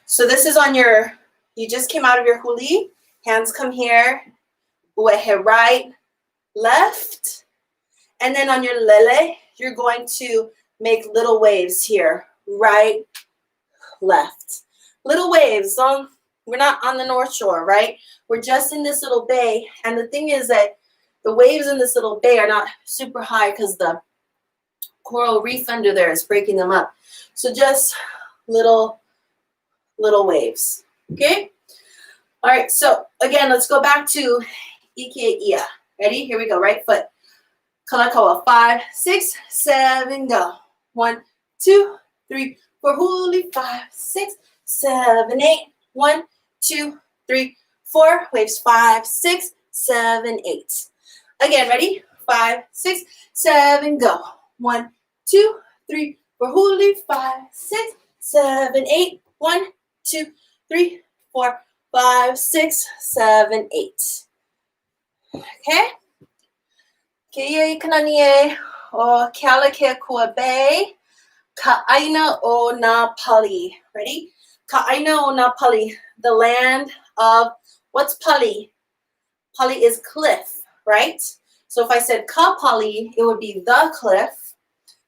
[SPEAKER 1] So this is on your, you just came out of your huli. Hands come here, uehe, right, left. And then on your lele, you're going to make little waves here, right, left. Little waves. We're not on the North Shore, right? We're just in this little bay. And the thing is that the waves in this little bay are not super high because the coral reef under there is breaking them up. So just little waves, okay? All right, so again, let's go back to ike ia. Ready? Here we go, right foot. Kalakaua, 5, 6, 7, go. 1, 2, 3, 4, huli, 5, 6, 7, 8. 1, 2, 3, 4. Waves, 5, 6, 7, 8. Again, ready? 5, 6, 7, go. 1, 2, 3, 4, huli, 5, 6, 7, 8. 1, 2, 3, 4, 5, 6, 7, 8. Okay? Kia kananie o kalake kua bay. Ka'aina o na pali. Ready? Ka'aina o na pali. The land of, what's pali? Pali is cliff, right? So if I said ka pali, it would be the cliff.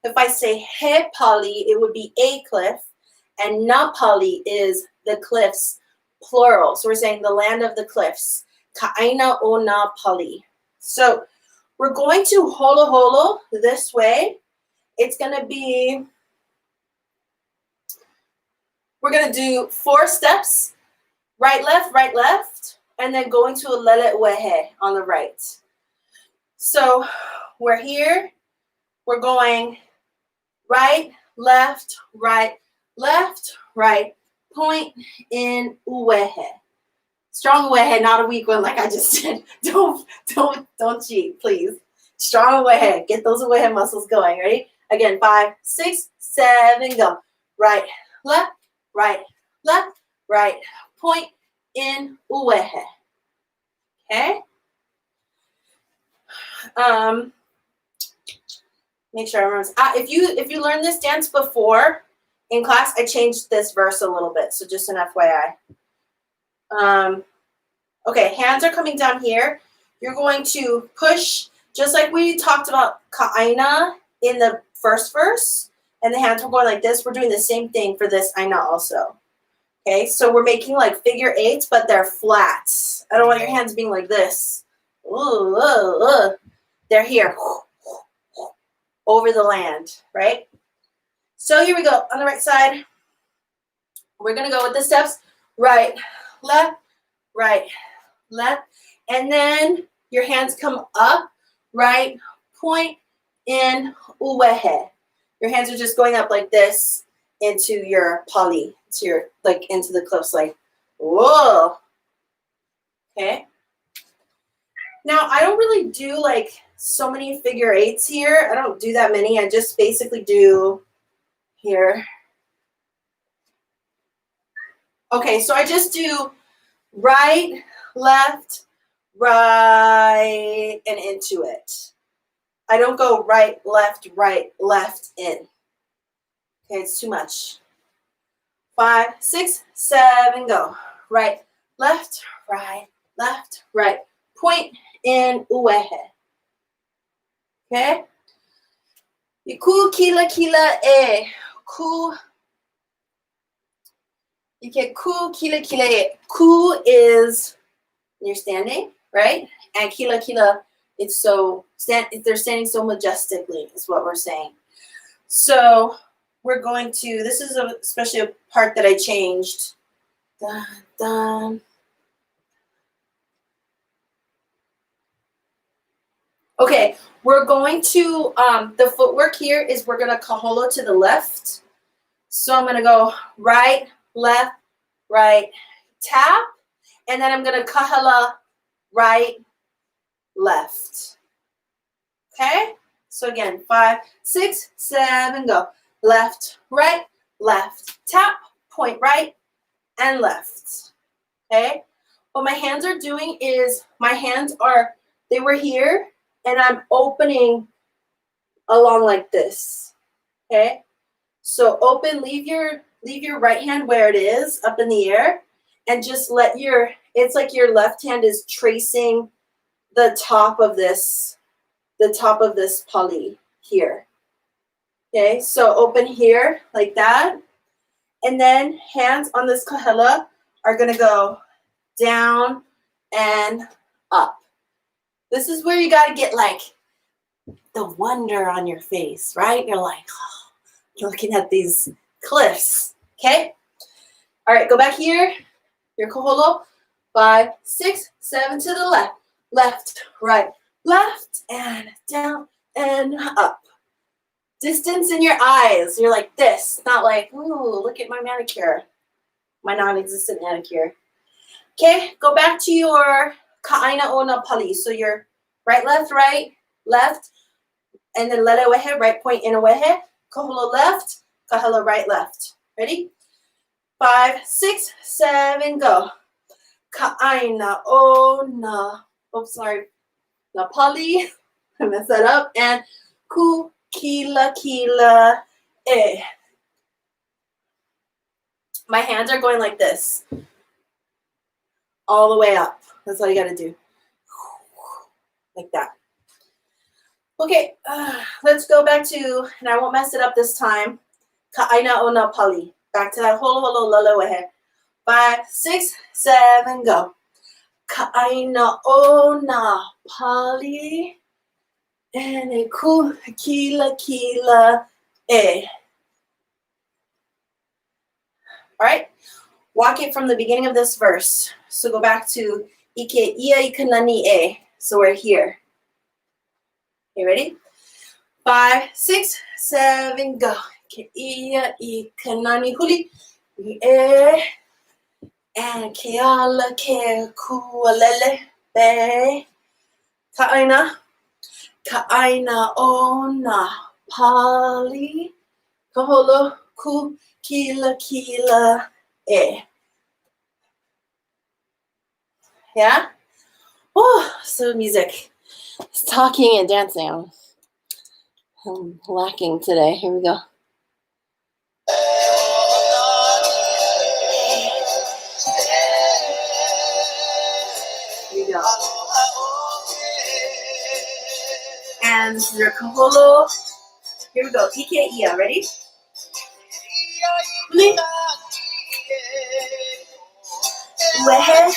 [SPEAKER 1] If I say he pali, it would be a cliff. And na pali is the cliffs, plural. So we're saying the land of the cliffs. Ka'aina o na pali. So we're going to holo holo this way. It's going to be, we're going to do 4 steps, right, left, and then going to a lele uehe on the right. So we're here, we're going right, left, point in uehe. Strong uehe, not a weak one like I just did. Don't cheat, please. Strong uehe, get those uehe muscles going, ready? Again, 5, 6, 7, go. Right, left, point in uehe. Okay? Make sure I remember. If you learned this dance before in class, I changed this verse a little bit, so just an FYI. Okay, hands are coming down here. You're going to push, just like we talked about ka'aina in the first verse, and the hands were going like this. We're doing the same thing for this ʻaina also. Okay, so we're making like figure 8s, but they're flat. I don't want your hands being like this. They're here, over the land, right? So here we go, on the right side. We're gonna go with the steps, right, left, and then your hands come up, right, point in uehe. Your hands are just going up like this into your pali, to your, like into the cliffs, like, whoa. Okay. Now, I don't really do like so many figure 8s here. I don't do that many. I just basically do here. Okay, so I just do right, left, and into it. I don't go right, left, in. Okay, it's too much. 5, 6, 7, go. Right, left, point in uehe. Okay? Ku kila e. Ku. You get ku kila e. Ku is you're standing, right? And kila, it's so they're standing so majestically, is what we're saying. So we're going to, this is especially a part that I changed. Dun, dun. Okay, we're going to, the footwork here is we're going to kaholo to the left. So I'm going to go right, left, tap, and then I'm going to kahala right, left. Okay? So again, 5, 6, 7, go. Left, tap, point right, and left. Okay? What my hands are doing is they were here, and I'm opening along like this. Okay? So open, leave your right hand where it is, up in the air, and just let it's like your left hand is tracing the top of this pali here. Okay, so open here like that. And then hands on this kahela are going to go down and up. This is where you got to get like the wonder on your face, right? You're like, oh, you're looking at these cliffs. Okay? All right, go back here. Your kaholo. 5, 6, 7 to the left. Left, right, left, and down and up. Distance in your eyes. You're like this, not like, ooh, look at my manicure. My non-existent manicure. Okay, go back to your ka'aina ona pali. So your right, left, and then lele wehe, right point in a wehe. Kaholo left, kahela right, left. Ready? 5, 6, 7, go. Ka'aina ona. Oops, sorry. Na pali. I messed that up. And ku kila kila e. My hands are going like this. All the way up. That's all you got to do. Like that. Okay, let's go back to, and I won't mess it up this time, ka'aina ona pali. Back to that holo holo lele wehe. 5, 6, 7, go. Ka'aina ona pali. And a ku kila kila e. All right, walk it from the beginning of this verse. So go back to ike ia ikanani e. So we're here. Okay, ready? 5, 6, 7, go. Ke ia ikanani huli e. And ke ala ke kualele be. Ka'aina ona pali. Kaholo ku kila kila e. Yeah? Oh, so music. It's talking and dancing. I'm lacking today. Here we go. Here we go. And your kaholo. Here we go. Ike ia. Ready? Wehe.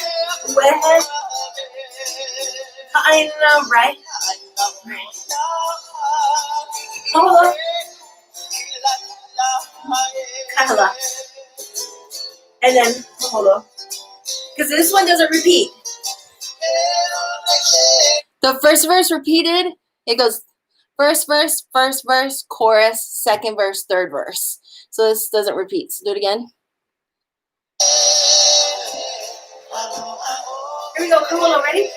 [SPEAKER 1] Wehe. ʻaina, right? Kaholo. Kahela. And then kaholo. Because this one doesn't repeat. The first verse repeated, it goes first verse, chorus, second verse, third verse. So this doesn't repeat. So do it again. Here we go. Kaholo, ready?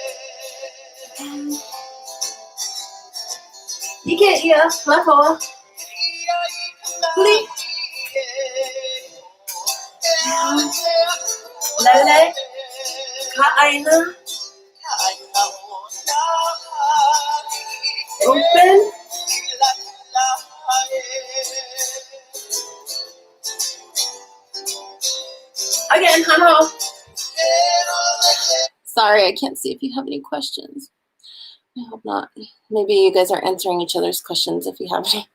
[SPEAKER 1] Ike ia, lakoa. Huli. Lele. Ka'aina. Open. Again, hello. Sorry, I can't see if you have any questions. I hope not. Maybe you guys are answering each other's questions if you have any.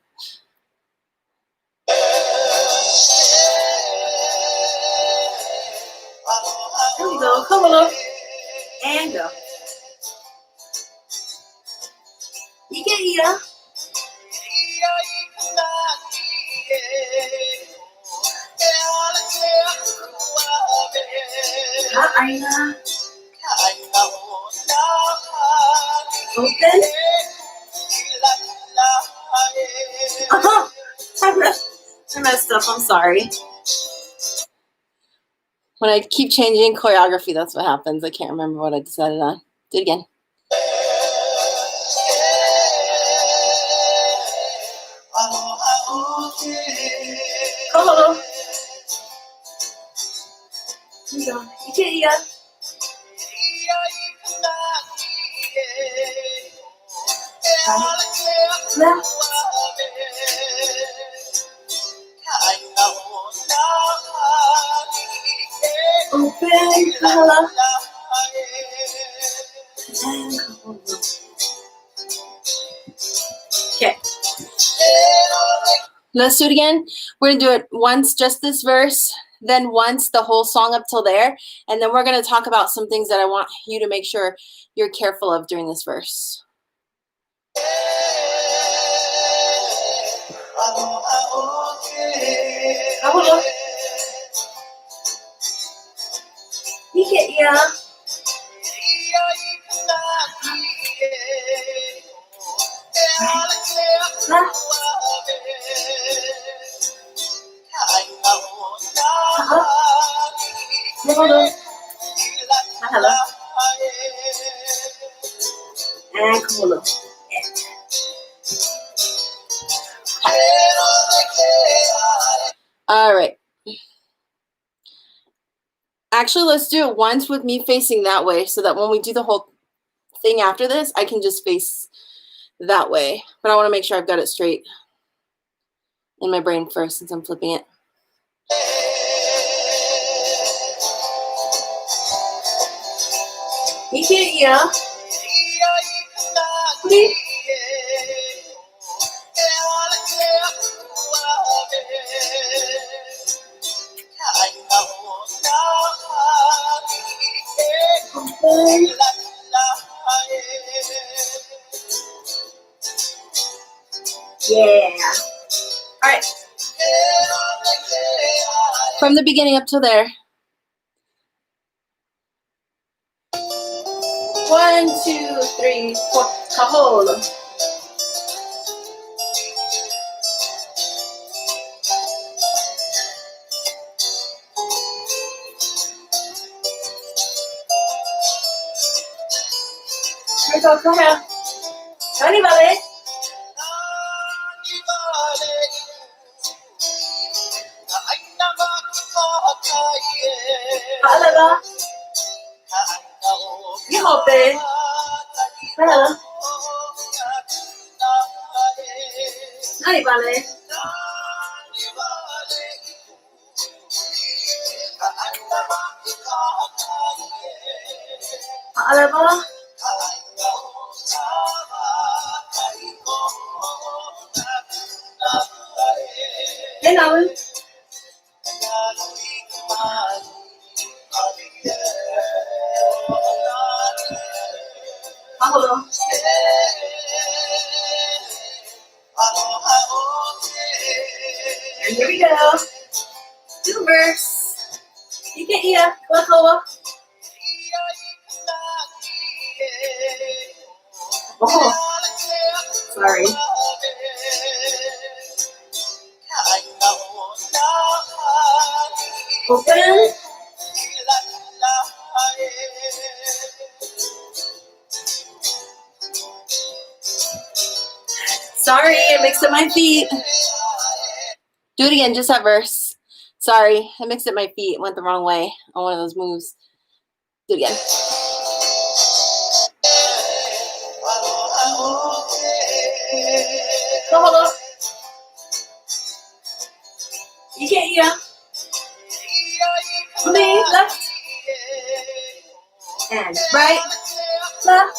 [SPEAKER 1] There we go. Come on. And go. Ike ia. ʻaina. Open. I messed up. I'm sorry. When I keep changing choreography, that's what happens. I can't remember what I decided on. Do it again. Hello. Here we go. Ike ia. Left. Open. Hello. And Let's do it again. We're gonna do it once, just this verse, then once the whole song up till there, and then we're gonna talk about some things that I want you to make sure you're careful of during this verse. Aloha. Yeah. Hello. And Hula. All right. Actually, let's do it once with me facing that way so that when we do the whole thing after this, I can just face that way. But I want to make sure I've got it straight in my brain first since I'm flipping it. Yeah. Yeah. All right. From the beginning up to there. 1, 2, 3, 4. Kaholo. Here we go. Go ahead. Anybody? Aloha. You hope it. Hello. Anybody? Aloha. Hey, Alan. Hello. And here we go. Do verse. You get ya. Aloha. Oh, sorry. Open. Sorry, I mixed up my feet. Do it again, just that verse. Sorry, I mixed up my feet. It went the wrong way on one of those moves. Do it again. Go, hello. You can't hear. Me, left. And right, left,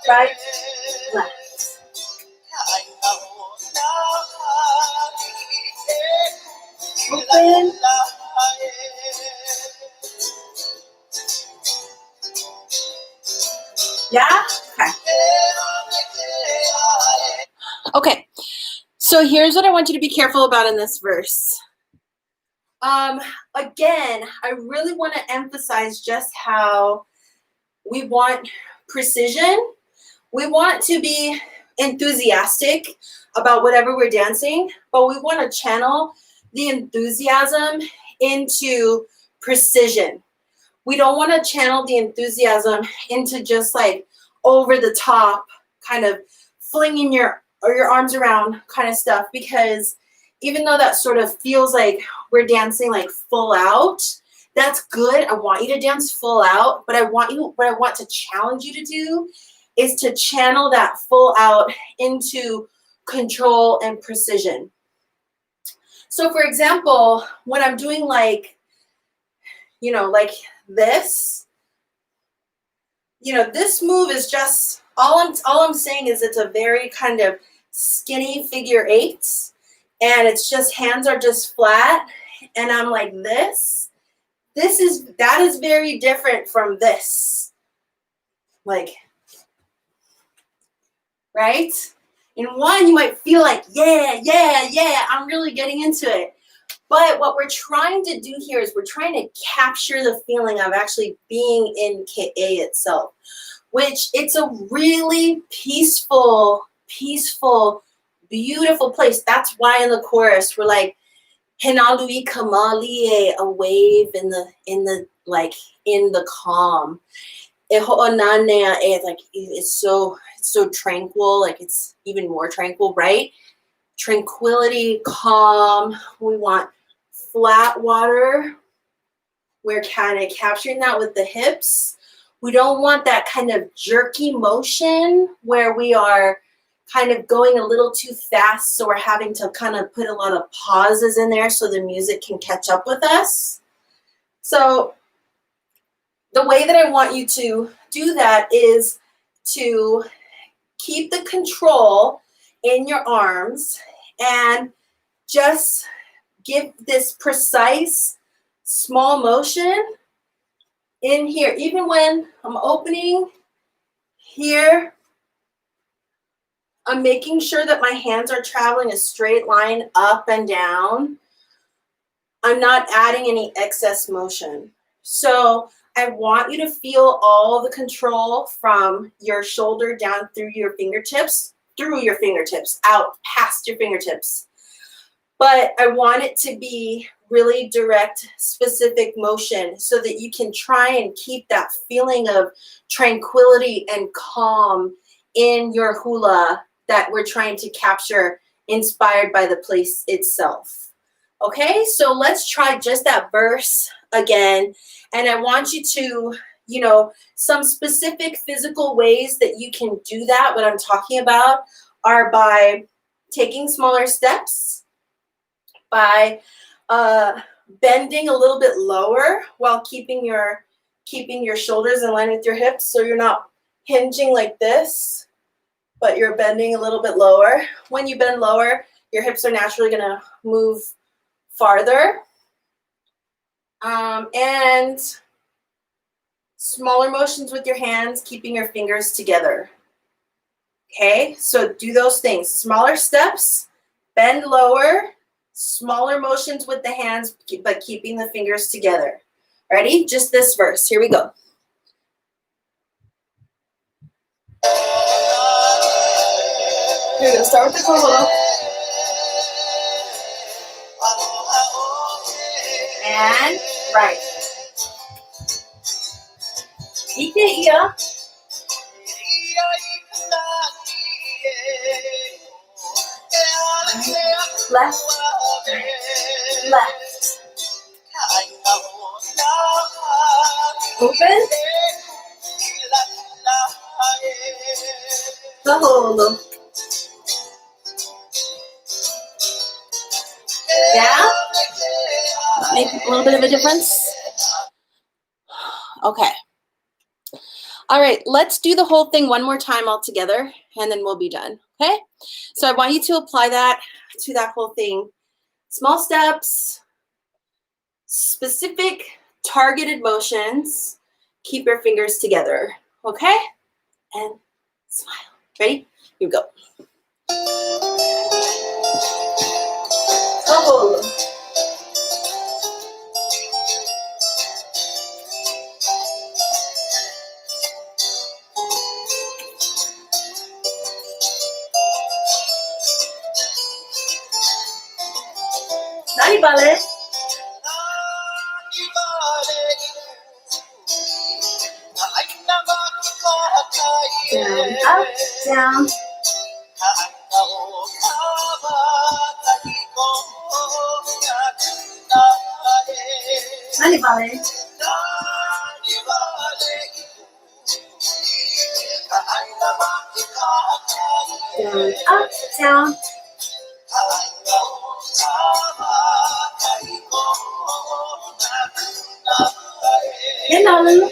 [SPEAKER 1] right, left. Open. Yeah? Okay. So here's what I want you to be careful about in this verse. Again, I really want to emphasize just how we want precision. We want to be enthusiastic about whatever we're dancing, but we want to channel the enthusiasm into precision. We don't want to channel the enthusiasm into just like over the top, kind of flinging your arms around kind of stuff, because even though that sort of feels like we're dancing like full out, that's good. I want you to dance full out, but what I want to challenge you to do is to channel that full out into control and precision. So for example, when I'm doing like, like this, this move is just, all I'm saying is it's a very kind of skinny figure 8. and it's just hands are just flat, and I'm like this. That is very different from this. Like, right? In one, you might feel like, yeah, I'm really getting into it. But what we're trying to do here is we're trying to capture the feeling of actually being in KA itself, which it's a really peaceful, beautiful place. That's why in the chorus we're like, Henalui Kamalie, a wave in the calm. It's like it's so tranquil, like it's even more tranquil, right? Tranquility, calm. We want flat water. We're kind of capturing that with the hips. We don't want that kind of jerky motion where we are kind of going a little too fast, so we're having to kind of put a lot of pauses in there so the music can catch up with us. So the way that I want you to do that is to keep the control in your arms and just give this precise small motion in here. Even when I'm opening here, I'm making sure that my hands are traveling a straight line up and down. I'm not adding any excess motion. So I want you to feel all the control from your shoulder down through your fingertips, out past your fingertips. But I want it to be really direct, specific motion so that you can try and keep that feeling of tranquility and calm in your hula that we're trying to capture, inspired by the place itself. Okay, so let's try just that verse again. And I want you to, some specific physical ways that you can do that. What I'm talking about are by taking smaller steps, by bending a little bit lower while keeping your shoulders in line with your hips, so you're not hinging like this, but you're bending a little bit lower. When you bend lower, your hips are naturally going to move farther. And smaller motions with your hands, keeping your fingers together. Okay, so do those things. Smaller steps, bend lower, smaller motions with the hands, but keeping the fingers together. Ready? Just this verse. Here we go. Here we go. Start with the kahiko. And right. Ike ia. Left. Left. Open. Kaholo. Down. Make a little bit of a difference. Okay. All right, let's do the whole thing one more time all together, and then we'll be done, okay? So I want you to apply that to that whole thing. Small steps, specific targeted motions. Keep your fingers together, okay? And smile. Ready? Here we go. Oh. Nani vale? Down, up, down. Nani vale? Down, up, down. Hello.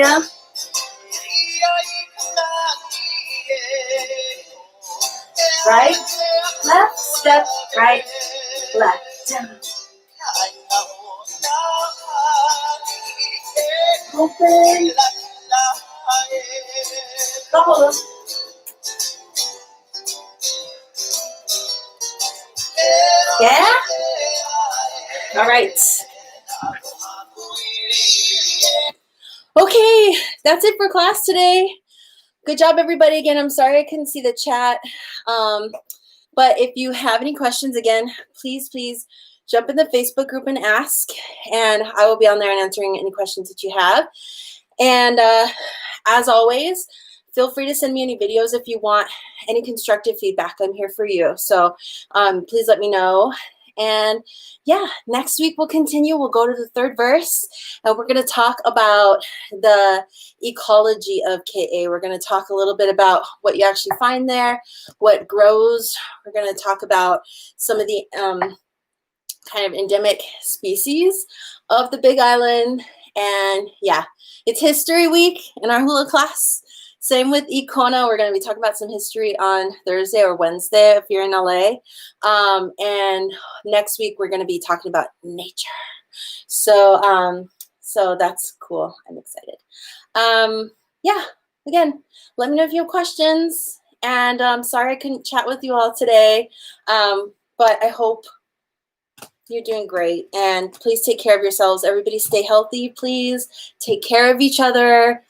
[SPEAKER 1] ya. Right, left, step, right, left. Open. Go, Hula. Yeah? All right. Okay, that's it for class today. Good job, everybody. Again, I'm sorry I couldn't see the chat. But if you have any questions, again, please jump in the Facebook group and ask. And I will be on there and answering any questions that you have. And as always, feel free to send me any videos if you want any constructive feedback. I'm here for you. So please let me know. And yeah, next week we'll continue. We'll go to the third verse, and we're going to talk about the ecology of KA. We're going to talk a little bit about what you actually find there, what grows. We're going to talk about some of the kind of endemic species of the Big Island. And yeah, it's History Week in our Hula class. Same with ʻaina. We're going to be talking about some history on Thursday or Wednesday if you're in LA. And next week we're going to be talking about nature. So so that's cool. I'm excited. Yeah, again, let me know if you have questions. And sorry I couldn't chat with you all today, but I hope you're doing great. And please take care of yourselves. Everybody stay healthy, please. Take care of each other.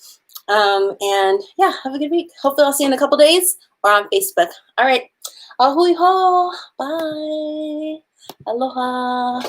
[SPEAKER 1] And yeah, have a good week. Hopefully I'll see you in a couple days or on Facebook. All right. Ahui ho. Bye. Aloha.